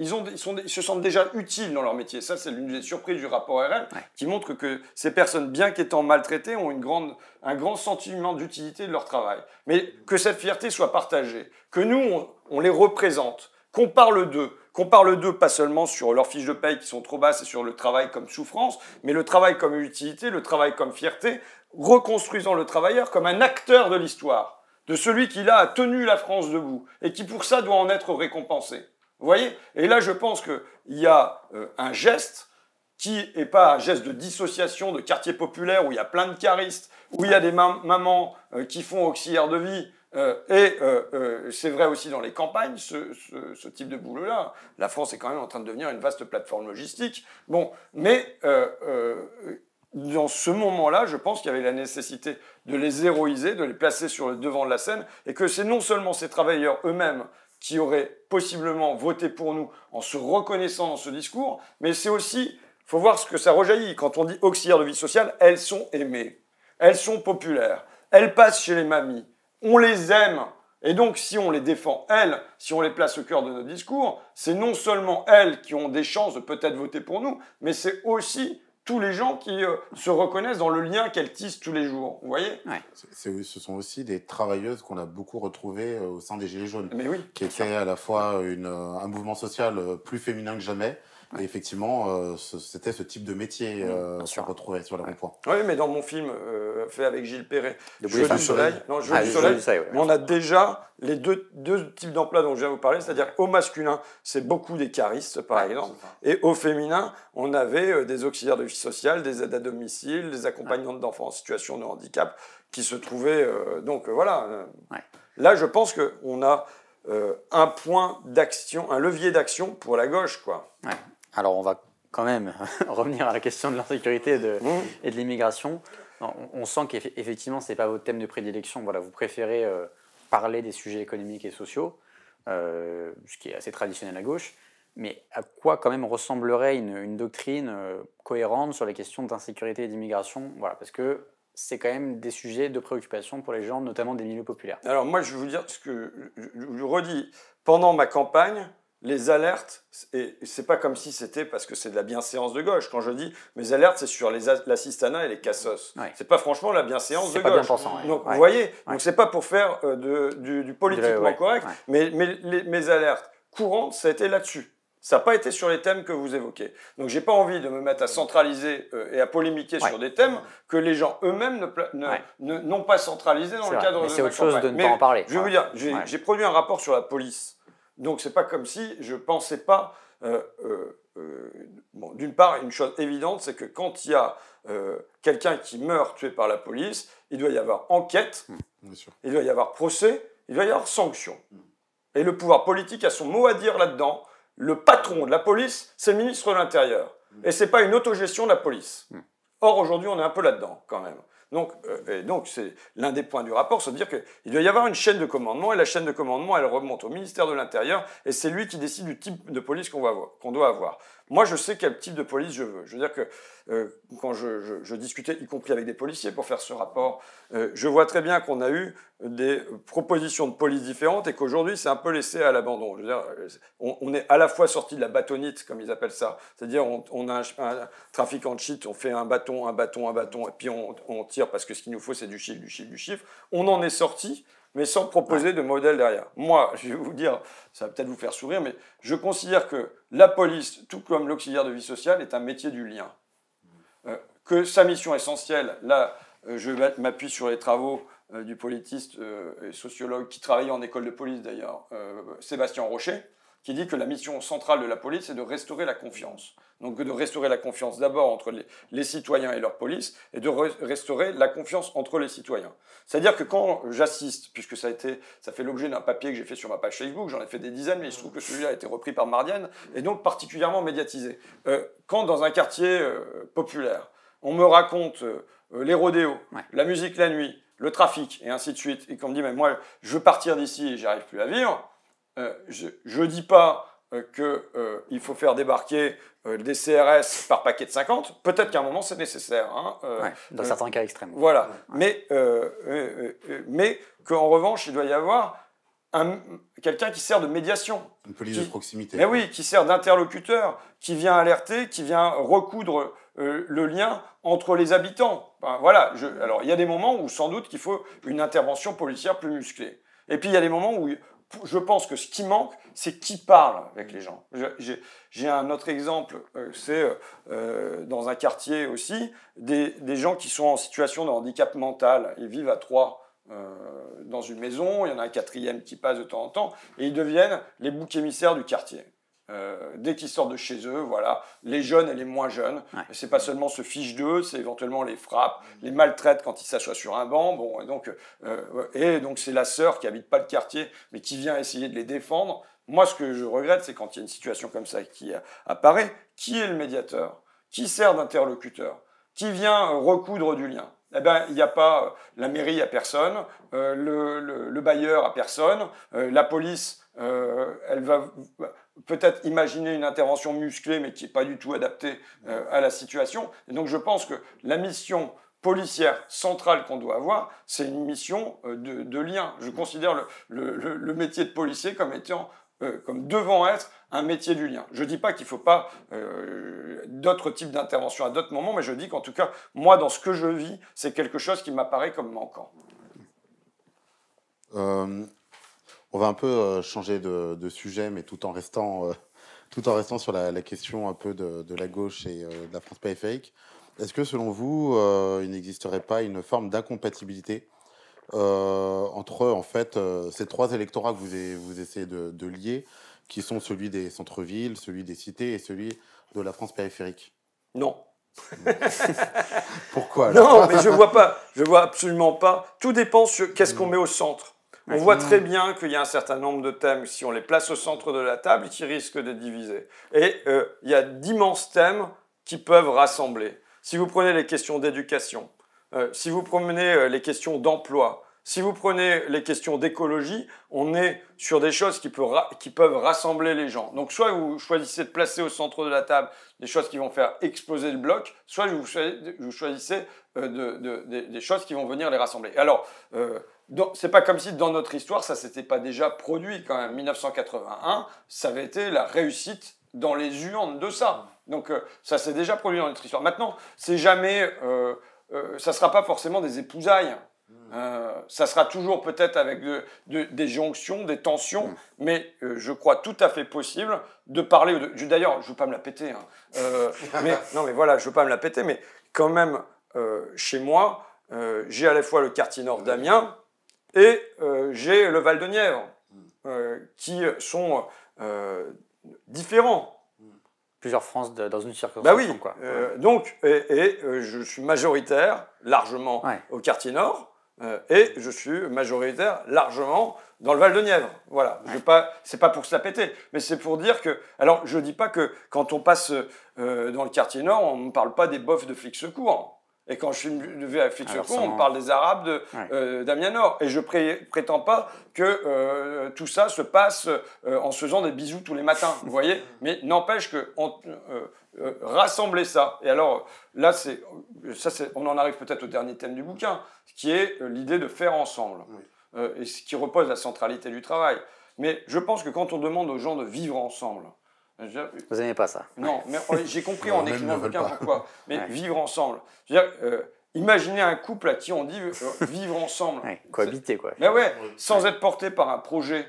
ils se sentent déjà utiles dans leur métier. Ça, c'est l'une des surprises du rapport RL, qui montre que ces personnes, bien qu'étant maltraitées, ont un grand sentiment d'utilité de leur travail. Mais que cette fierté soit partagée, que nous, on les représente, qu'on parle d'eux pas seulement sur leurs fiches de paye qui sont trop basses et sur le travail comme souffrance, mais le travail comme utilité, le travail comme fierté, reconstruisant le travailleur comme un acteur de l'histoire, de celui qui, là, a tenu la France debout, et qui, pour ça, doit en être récompensé. Vous voyez? Et là, je pense qu'il y a un geste qui n'est pas un geste de dissociation de quartier populaire, où il y a plein de caristes, où il y a des mamans qui font auxiliaire de vie, et c'est vrai aussi dans les campagnes, ce type de boulot-là. La France est quand même en train de devenir une vaste plateforme logistique. Bon, mais dans ce moment-là, je pense qu'il y avait la nécessité de les héroïser, de les placer sur le devant de la scène, et que c'est non seulement ces travailleurs eux-mêmes qui auraient possiblement voté pour nous en se reconnaissant dans ce discours, mais c'est aussi, il faut voir ce que ça rejaillit. Quand on dit auxiliaires de vie sociale, elles sont aimées, elles sont populaires, elles passent chez les mamies, on les aime. Et donc, si on les défend, elles, si on les place au cœur de notre discours, c'est non seulement elles qui ont des chances de peut-être voter pour nous, mais c'est aussi tous les gens qui se reconnaissent dans le lien qu'elles tissent tous les jours. Vous voyez? Ce sont aussi des travailleuses qu'on a beaucoup retrouvées au sein des Gilets jaunes, mais oui, qui étaient à la fois un mouvement social plus féminin que jamais. Et effectivement, c'était ce type de métier qu'on retrouvait sur les ronds-points. Oui, mais dans mon film fait avec Gilles Perret, Jeu du soleil, on a déjà les deux types d'emplois dont je viens de vous parler, c'est-à-dire au masculin, c'est beaucoup des caristes, par exemple, et au féminin, on avait des auxiliaires de vie sociale, des aides à domicile, des accompagnantes d'enfants en situation de handicap, qui se trouvaient... donc voilà. Là, je pense qu'on a un point d'action, un levier d'action pour la gauche, quoi. Alors, on va quand même revenir à la question de l'insécurité et de l'immigration. On sent qu'effectivement, ce n'est pas votre thème de prédilection. Voilà, vous préférez parler des sujets économiques et sociaux, ce qui est assez traditionnel à gauche. Mais à quoi quand même ressemblerait une doctrine cohérente sur les questions d'insécurité et d'immigration? Voilà, parce que c'est quand même des sujets de préoccupation pour les gens, notamment des milieux populaires. Alors moi, je vais vous dire ce que je redis. Pendant ma campagne, les alertes, et c'est pas comme si c'était parce que c'est de la bienséance de gauche. Quand je dis mes alertes, c'est sur l'assistanat et les cassos. C'est pas franchement la bienséance de gauche. C'est pas bien pensant. Donc vous voyez, donc c'est pas pour faire du politiquement correct, mais mes alertes courantes, ça a été là-dessus. Ça n'a pas été sur les thèmes que vous évoquez. Donc j'ai pas envie de me mettre à centraliser et à polémiquer sur des thèmes que les gens eux-mêmes n'ont pas centralisés dans le cadre de ma campagne. Mais c'est autre chose de ne pas en parler. Je vais vous dire, j'ai produit un rapport sur la police. Donc c'est pas comme si je pensais pas... bon, d'une part, une chose évidente, c'est que quand il y a quelqu'un qui meurt tué par la police, il doit y avoir enquête, il doit y avoir procès, il doit y avoir sanction. Et le pouvoir politique a son mot à dire là-dedans. Le patron de la police, c'est le ministre de l'Intérieur. Et ce n'est pas une autogestion de la police. Or, aujourd'hui, on est un peu là-dedans, quand même. Donc c'est l'un des points du rapport, c'est de dire qu'il doit y avoir une chaîne de commandement, et la chaîne de commandement, elle remonte au ministère de l'Intérieur, et c'est lui qui décide du type de police qu'on doit avoir. moi, je sais quel type de police je veux. Je veux dire que quand je discutais, y compris avec des policiers pour faire ce rapport, je vois très bien qu'on a eu des propositions de police différentes et qu'aujourd'hui, c'est un peu laissé à l'abandon. Je veux dire, on est à la fois sorti de la bâtonnite, comme ils appellent ça, c'est-à-dire on a un trafiquant de shit, on fait un bâton, et puis on tire parce que ce qu'il nous faut, c'est du chiffre, du chiffre, du chiffre. On en est sorti, mais sans proposer de modèle derrière. Moi, je vais vous dire, ça va peut-être vous faire sourire, mais je considère que la police, tout comme l'auxiliaire de vie sociale, est un métier du lien. Que sa mission essentielle, là, je m'appuie sur les travaux du politiste et sociologue qui travaillait en école de police d'ailleurs, Sébastien Rocher, qui dit que la mission centrale de la police est de restaurer la confiance. Donc de restaurer la confiance d'abord entre les citoyens et leur police, et de restaurer la confiance entre les citoyens. C'est-à-dire que quand j'assiste, puisque ça fait l'objet d'un papier que j'ai fait sur ma page Facebook, j'en ai fait des dizaines, mais il se trouve que celui-là a été repris par Mardienne, et donc particulièrement médiatisé. Quand dans un quartier populaire, on me raconte les rodéos, la musique la nuit, le trafic, et ainsi de suite, et qu'on me dit, mais moi, je veux partir d'ici et j'arrive plus à vivre, je ne dis pas qu'il faut faire débarquer des CRS par paquet de 50. Peut-être qu'à un moment, c'est nécessaire. Hein, dans certains cas extrêmes. Voilà. Mais qu'en revanche, il doit y avoir quelqu'un qui sert de médiation. Une police de proximité. Mais oui, qui sert d'interlocuteur, qui vient alerter, qui vient recoudre le lien entre les habitants. Ben, voilà. Alors, il y a des moments où, sans doute, qu'il faut une intervention policière plus musclée. Et puis, il y a des moments où je pense que ce qui manque, c'est qui parle avec les gens. J'ai un autre exemple, c'est dans un quartier aussi, des gens qui sont en situation de handicap mental. Ils vivent à 3 dans une maison, il y en a un 4e qui passe de temps en temps, et ils deviennent les boucs émissaires du quartier. Dès qu'ils sortent de chez eux, voilà, les jeunes et les moins jeunes. Ouais. C'est pas seulement se fiche d'eux, c'est éventuellement les frappe, les maltraite quand ils s'assoient sur un banc. Bon, et donc c'est la sœur qui habite pas le quartier, mais qui vient essayer de les défendre. Moi, ce que je regrette, c'est quand il y a une situation comme ça qui apparaît, qui est le médiateur? Qui sert d'interlocuteur? Qui vient recoudre du lien? Eh bien, il n'y a pas la mairie à personne, le bailleur à personne, la police, elle va peut-être imaginer une intervention musclée, mais qui n'est pas du tout adaptée à la situation. Et donc, je pense que la mission policière centrale qu'on doit avoir, c'est une mission de lien. Je considère le métier de policier comme devant être un métier du lien. Je ne dis pas qu'il ne faut pas d'autres types d'interventions à d'autres moments, mais je dis qu'en tout cas, moi, dans ce que je vis, c'est quelque chose qui m'apparaît comme manquant. On va un peu changer de sujet, mais tout en restant sur la question un peu de la gauche et de la France périphérique. Est-ce que, selon vous, il n'existerait pas une forme d'incompatibilité entre, en fait, ces 3 électorats que vous essayez de lier, qui sont celui des centres-villes, celui des cités et celui de la France périphérique? Non. Pourquoi alors? Non, mais je vois absolument pas. Tout dépend sur qu'est-ce qu'on met au centre. On voit très bien qu'il y a un certain nombre de thèmes, si on les place au centre de la table, qui risquent de diviser. Et il y a d'immenses thèmes qui peuvent rassembler. Si vous prenez les questions d'éducation, si vous prenez les questions d'emploi, si vous prenez les questions d'écologie, on est sur des choses qui peuvent rassembler les gens. Donc soit vous choisissez de placer au centre de la table des choses qui vont faire exploser le bloc, soit vous choisissez des choses qui vont venir les rassembler. Alors, c'est pas comme si dans notre histoire, ça s'était pas déjà produit quand même. 1981, ça avait été la réussite dans les urnes de ça. Donc ça s'est déjà produit dans notre histoire. Maintenant, c'est jamais, ça sera pas forcément des épousailles. Ça sera toujours peut-être avec des jonctions, des tensions, mais je crois tout à fait possible de parler. D'ailleurs, je ne veux pas me la péter. Non, mais voilà, je ne veux pas me la péter, mais quand même, chez moi, j'ai à la fois le quartier nord d'Amiens et j'ai le Val-de-Nièvre, qui sont différents. Plusieurs France dans une circonscription. Bah oui, quoi. Donc, je suis majoritaire largement au quartier nord. Et je suis majoritaire largement dans le Val-de-Nièvre. Voilà. Ouais. C'est pas pour se la péter, mais c'est pour dire que... Alors, je dis pas que quand on passe dans le quartier nord, on ne parle pas des bofs de flics secours. Et quand je suis venu à Flic-Secours, on me non. parle des Arabes d'Amiens-Nord. Et je prétends pas que tout ça se passe en se faisant des bisous tous les matins, vous voyez. Mais n'empêche que rassembler ça. Et alors, là, on en arrive peut-être au dernier thème du bouquin, qui est l'idée de faire ensemble. Et ce qui repose la centralité du travail. Mais je pense que quand on demande aux gens de vivre ensemble, vous n'aimez pas ça? Non, mais j'ai compris en écrivant le bouquin pourquoi. Mais vivre ensemble. Imaginez un couple à qui on dit vivre ensemble. Cohabiter, quoi. Mais sans être porté par un projet.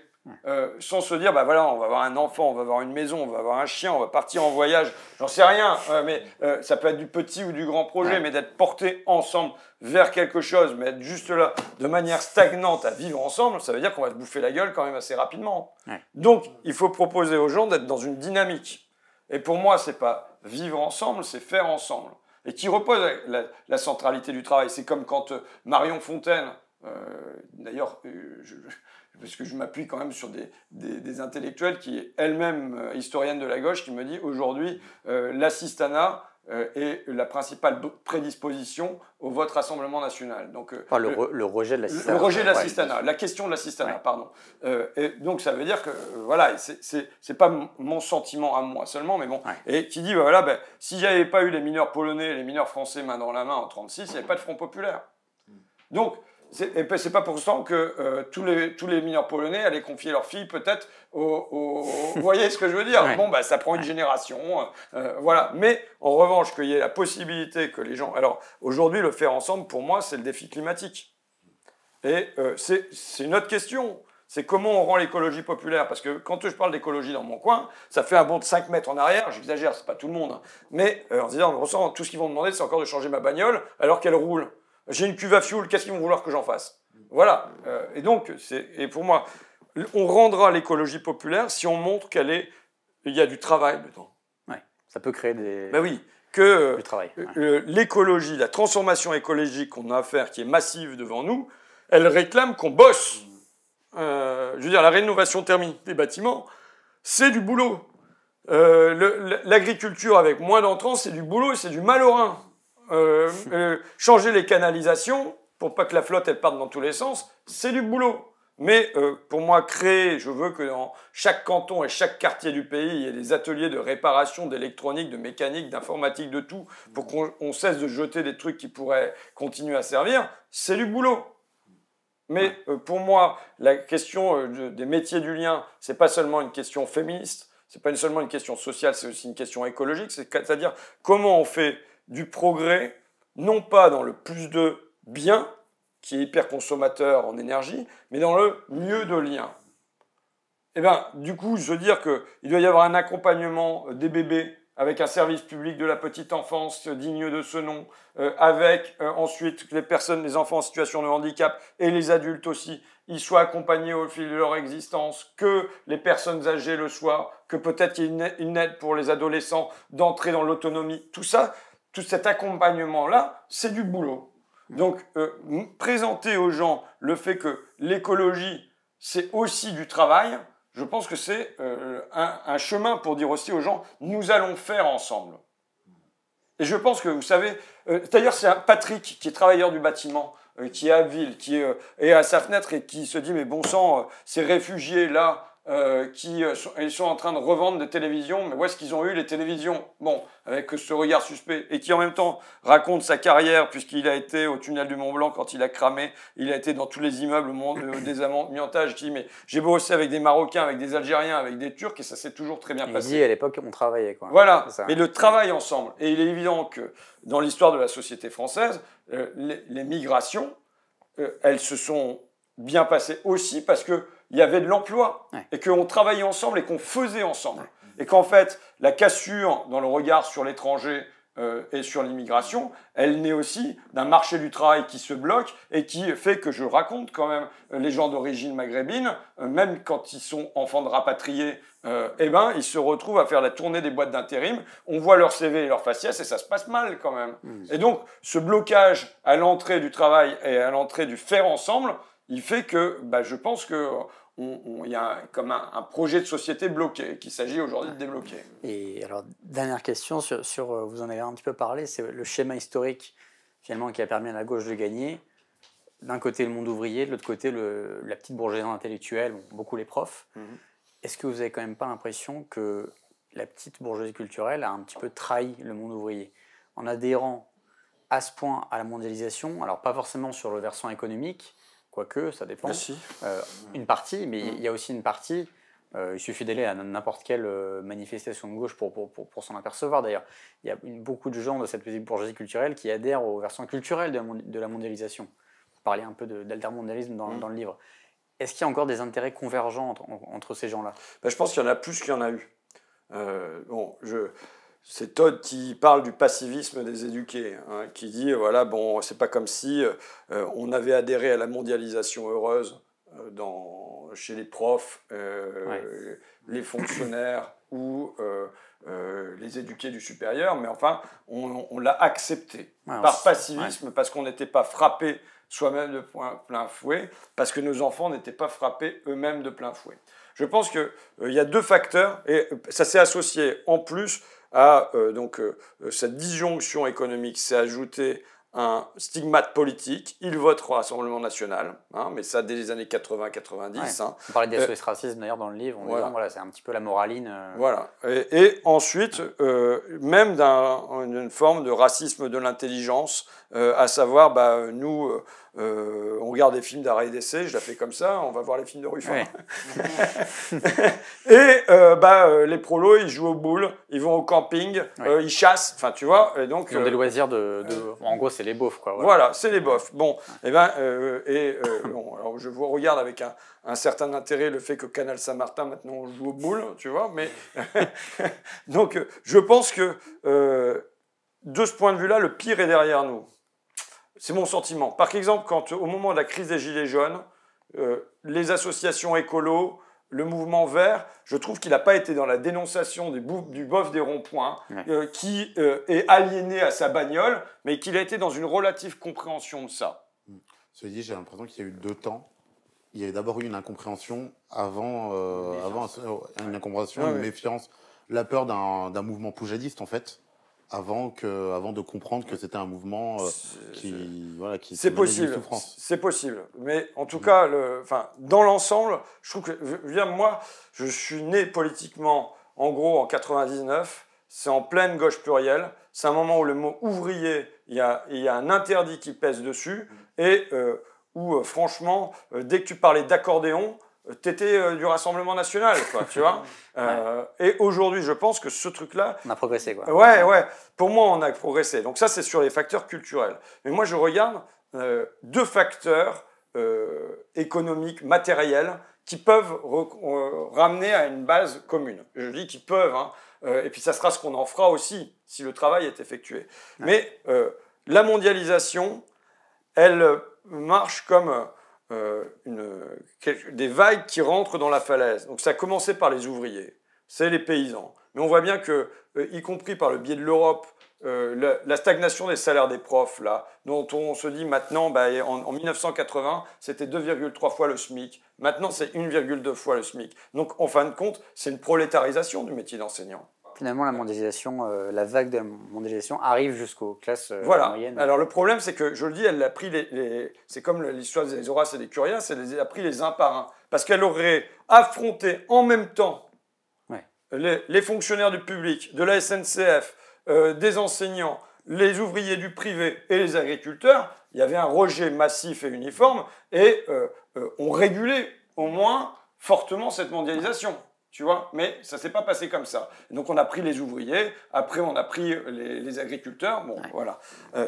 Sans se dire, bah voilà, on va avoir un enfant, on va avoir une maison, on va avoir un chien, on va partir en voyage, j'en sais rien, mais ça peut être du petit ou du grand projet, mais d'être porté ensemble vers quelque chose, mais être juste là de manière stagnante à vivre ensemble, ça veut dire qu'on va se bouffer la gueule quand même assez rapidement. Donc, il faut proposer aux gens d'être dans une dynamique. Et pour moi, c'est pas vivre ensemble, c'est faire ensemble. Et qui repose la centralité du travail. C'est comme quand Marion Fontaine, d'ailleurs, parce que je m'appuie quand même sur des intellectuels qui est elle-même historienne de la gauche, qui me dit aujourd'hui l'assistanat est la principale prédisposition au vote Rassemblement national. Donc, le rejet de l'assistanat. Le rejet de l'assistanat, la question de l'assistanat, pardon. Et donc ça veut dire que, voilà, c'est pas mon sentiment à moi seulement, mais bon. Et qui dit, voilà, s'il n'y avait pas eu les mineurs polonais et les mineurs français main dans la main en 1936, il n'y avait pas de Front populaire. Donc, c'est pas pour autant que tous les mineurs polonais allaient confier leurs filles peut-être vous voyez ce que je veux dire? Bon, ça prend une génération, voilà. Mais en revanche, qu'il y ait la possibilité que les gens... Alors, aujourd'hui, le faire ensemble, pour moi, c'est le défi climatique. Et c'est une autre question. C'est comment on rend l'écologie populaire. Parce que quand je parle d'écologie dans mon coin, ça fait un bond de 5 mètres en arrière. J'exagère, c'est pas tout le monde. Hein. Mais en se disant, tout ce qu'ils vont demander, c'est encore de changer ma bagnole alors qu'elle roule. J'ai une cuve à fioul, qu'est-ce qu'ils vont vouloir que j'en fasse? Voilà. Et donc, pour moi, on rendra l'écologie populaire si on montre qu'il y a du travail dedans. Ça peut créer du travail. L'écologie, la transformation écologique qu'on a à faire, qui est massive devant nous, elle réclame qu'on bosse. Je veux dire, la rénovation thermique des bâtiments, c'est du boulot. L'agriculture avec moins d'entrants, c'est du boulot et c'est du mal au rein. Changer les canalisations pour pas que la flotte elle parte dans tous les sens, c'est du boulot. Mais pour moi, je veux que dans chaque canton et chaque quartier du pays, il y ait des ateliers de réparation, d'électronique, de mécanique, d'informatique, de tout, pour qu'on cesse de jeter des trucs qui pourraient continuer à servir. C'est du boulot. Mais pour moi, la question des métiers du lien, c'est pas seulement une question féministe, c'est pas seulement une question sociale, c'est aussi une question écologique. C'est-à-dire comment on fait du progrès, non pas dans le plus de bien, qui est hyper consommateur en énergie, mais dans le mieux de lien. Et bien, du coup, je veux dire qu'il doit y avoir un accompagnement des bébés avec un service public de la petite enfance digne de ce nom, avec ensuite les enfants en situation de handicap et les adultes aussi, ils soient accompagnés au fil de leur existence, que les personnes âgées le soient, que peut-être qu'il y ait une aide pour les adolescents d'entrer dans l'autonomie. Tout ça, tout cet accompagnement-là, c'est du boulot. Donc, présenter aux gens le fait que l'écologie, c'est aussi du travail, je pense que c'est un chemin pour dire aussi aux gens, nous allons faire ensemble. Et je pense que, vous savez, d'ailleurs, c'est Patrick, qui est travailleur du bâtiment, qui est à Ville, qui est à sa fenêtre et qui se dit, mais bon sang, ces réfugiés-là, ils sont en train de revendre des télévisions, mais où est-ce qu'ils ont eu les télévisions? Bon, avec ce regard suspect, et qui en même temps raconte sa carrière, puisqu'il a été au tunnel du Mont Blanc quand il a cramé, il a été dans tous les immeubles des amiantages, qui dit, mais j'ai bossé avec des Marocains, avec des Algériens, avec des Turcs, et ça s'est toujours très bien passé. Il dit, à l'époque, on travaillait, quoi. Voilà, mais le travail ensemble. Et il est évident que dans l'histoire de la société française, les migrations, elles se sont bien passées aussi parce que il y avait de l'emploi, et qu'on travaillait ensemble et qu'on faisait ensemble. Et qu'en fait, la cassure dans le regard sur l'étranger et sur l'immigration, elle naît aussi d'un marché du travail qui se bloque et qui fait que je raconte quand même les gens d'origine maghrébine, même quand ils sont enfants de rapatriés, ils se retrouvent à faire la tournée des boîtes d'intérim, on voit leur CV et leur faciès et ça se passe mal quand même. Et donc, ce blocage à l'entrée du travail et à l'entrée du faire ensemble, il fait que je pense que il y a comme un projet de société bloqué qu'il s'agit aujourd'hui de débloquer. Et alors, dernière question, vous en avez un petit peu parlé, c'est le schéma historique finalement, qui a permis à la gauche de gagner. D'un côté, le monde ouvrier, de l'autre côté, la petite bourgeoisie intellectuelle, bon, beaucoup les profs. Est-ce que vous n'avez quand même pas l'impression que la petite bourgeoisie culturelle a un petit peu trahi le monde ouvrier en adhérant à ce point à la mondialisation? Alors, pas forcément sur le versant économique, quoique, ça dépend. Une partie, mais il y a aussi une partie... il suffit d'aller à n'importe quelle manifestation de gauche pour s'en apercevoir. D'ailleurs, il y a beaucoup de gens de cette petite bourgeoisie culturelle qui adhèrent au versant culturel de la mondialisation. Vous parlez un peu d'altermondialisme dans le livre. Est-ce qu'il y a encore des intérêts convergents entre ces gens-là? Je pense qu'il y en a plus qu'il y en a eu. C'est Todd qui parle du passivisme des éduqués, hein, qui dit voilà, bon, c'est pas comme si on avait adhéré à la mondialisation heureuse chez les profs, les fonctionnaires ou les éduqués du supérieur, mais enfin, on l'a accepté par passivisme parce qu'on n'était pas frappé soi-même de plein fouet, parce que nos enfants n'étaient pas frappés eux-mêmes de plein fouet. Je pense qu'il y a deux facteurs, et ça s'est associé en plus à cette disjonction économique, s'est ajouté un stigmate politique. Il vote au Rassemblement national, hein, mais ça dès les années 80-90. Ouais. Hein. On parlait des SOS racisme d'ailleurs dans le livre, en disant voilà, c'est un petit peu la moraline. Voilà. Et ensuite, même d'une forme de racisme de l'intelligence, à savoir, nous, on regarde des films d'arrêt et d'essai, je la fais comme ça, on va voir les films de Ruffin. Ouais. Et les prolos, ils jouent aux boules, ils vont au camping, ils chassent, enfin tu vois. Et donc, ils ont des loisirs en gros, c'est les beaufs, quoi. Voilà, c'est les beaufs. Bon, alors je vous regarde avec un certain intérêt le fait que Canal Saint-Martin, maintenant, on joue aux boules, tu vois, mais... Donc, je pense que, de ce point de vue-là, le pire est derrière nous. C'est mon sentiment. Par exemple, quand, au moment de la crise des Gilets jaunes, les associations écolos, le mouvement vert, je trouve qu'il n'a pas été dans la dénonciation du bof des ronds-points, qui est aliéné à sa bagnole, mais qu'il a été dans une relative compréhension de ça. Cela dit, j'ai l'impression qu'il y a eu deux temps. Il y a d'abord eu une incompréhension une méfiance, la peur d'un mouvement poujadiste en fait, avant de comprendre que c'était un mouvement qui c'est possible, c'est possible. Mais en tout cas, dans l'ensemble, je trouve que moi, je suis né politiquement, en gros, en 99. C'est en pleine gauche plurielle. C'est un moment où le mot ouvrier, il y a un interdit qui pèse dessus et où, franchement, dès que tu parlais d'accordéon, t'étais du Rassemblement national, quoi, tu vois. Et aujourd'hui, je pense que ce truc-là... On a progressé, quoi. Ouais. Pour moi, on a progressé. Donc ça, c'est sur les facteurs culturels. Mais moi, je regarde deux facteurs économiques, matériels, qui peuvent ramener à une base commune. Je dis qu'ils peuvent, hein, et puis ça sera ce qu'on en fera aussi, si le travail est effectué. Mais la mondialisation, elle marche comme... des vagues qui rentrent dans la falaise. Donc ça a commencé par les ouvriers, c'est les paysans. Mais on voit bien que, y compris par le biais de l'Europe, la stagnation des salaires des profs, là, dont on se dit maintenant, en 1980, c'était 2,3 fois le SMIC. Maintenant, c'est 1,2 fois le SMIC. Donc, en fin de compte, c'est une prolétarisation du métier d'enseignant. Finalement, la mondialisation, la vague de la mondialisation arrive jusqu'aux classes moyennes. Alors le problème, c'est que, je le dis, elle a pris c'est comme l'histoire des Horaces et des Curias, elle les a pris les uns par un. Parce qu'elle aurait affronté en même temps les fonctionnaires du public, de la SNCF, des enseignants, les ouvriers du privé et les agriculteurs. Il y avait un rejet massif et uniforme et on régulait au moins fortement cette mondialisation. Tu vois, mais ça ne s'est pas passé comme ça. Donc on a pris les ouvriers, après on a pris les agriculteurs, voilà.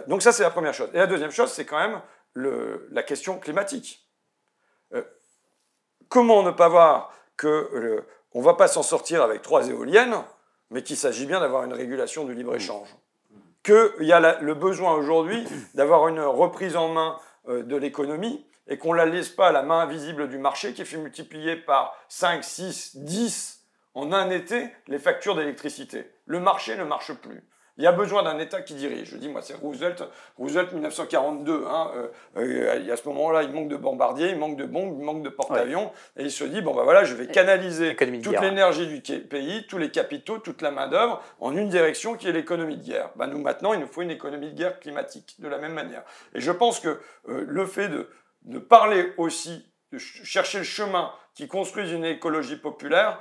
Donc ça c'est la première chose. Et la deuxième chose, c'est quand même la question climatique. Comment ne pas voir que on ne va pas s'en sortir avec 3 éoliennes, mais qu'il s'agit bien d'avoir une régulation du libre-échange. Qu'il y a le besoin aujourd'hui d'avoir une reprise en main de l'économie, et qu'on ne la laisse pas à la main invisible du marché qui fait multiplier par 5, 6, 10 en un été les factures d'électricité. Le marché ne marche plus. Il y a besoin d'un État qui dirige. Je dis, moi, c'est Roosevelt 1942. Et à ce moment-là, il manque de bombardiers, il manque de bombes, il manque de porte-avions. Ouais. Et il se dit, bon, ben voilà, je vais canaliser toute l'énergie du pays, tous les capitaux, toute la main-d'œuvre en une direction qui est l'économie de guerre. Ben, nous, maintenant, il nous faut une économie de guerre climatique, de la même manière. Et je pense que le fait de parler aussi, de chercher le chemin qui construise une écologie populaire,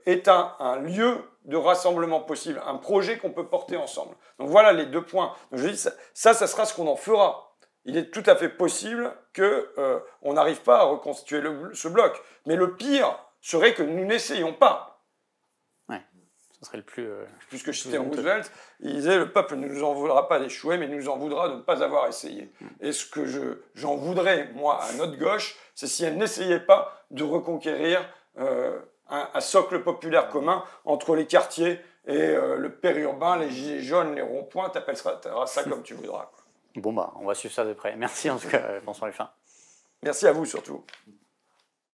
est un lieu de rassemblement possible, un projet qu'on peut porter ensemble. Donc voilà les 2 points. Donc je dis, ça sera ce qu'on en fera. Il est tout à fait possible qu'on n'arrive pas à reconstituer ce bloc. Mais le pire serait que nous n'essayions pas. Ouais, ce serait le plus... Puisque je citais Roosevelt, il disait, le peuple ne nous en voudra pas d'échouer, mais nous en voudra de ne pas avoir essayé. Et ce que j'en voudrais, moi, à notre gauche, c'est si elle n'essayait pas de reconquérir un socle populaire commun entre les quartiers et le périurbain, les gilets jaunes, les ronds-points, t'appelleras ça comme tu voudras. Bon, bah, on va suivre ça de près. Merci en tout cas, François Ruffin. Merci à vous surtout.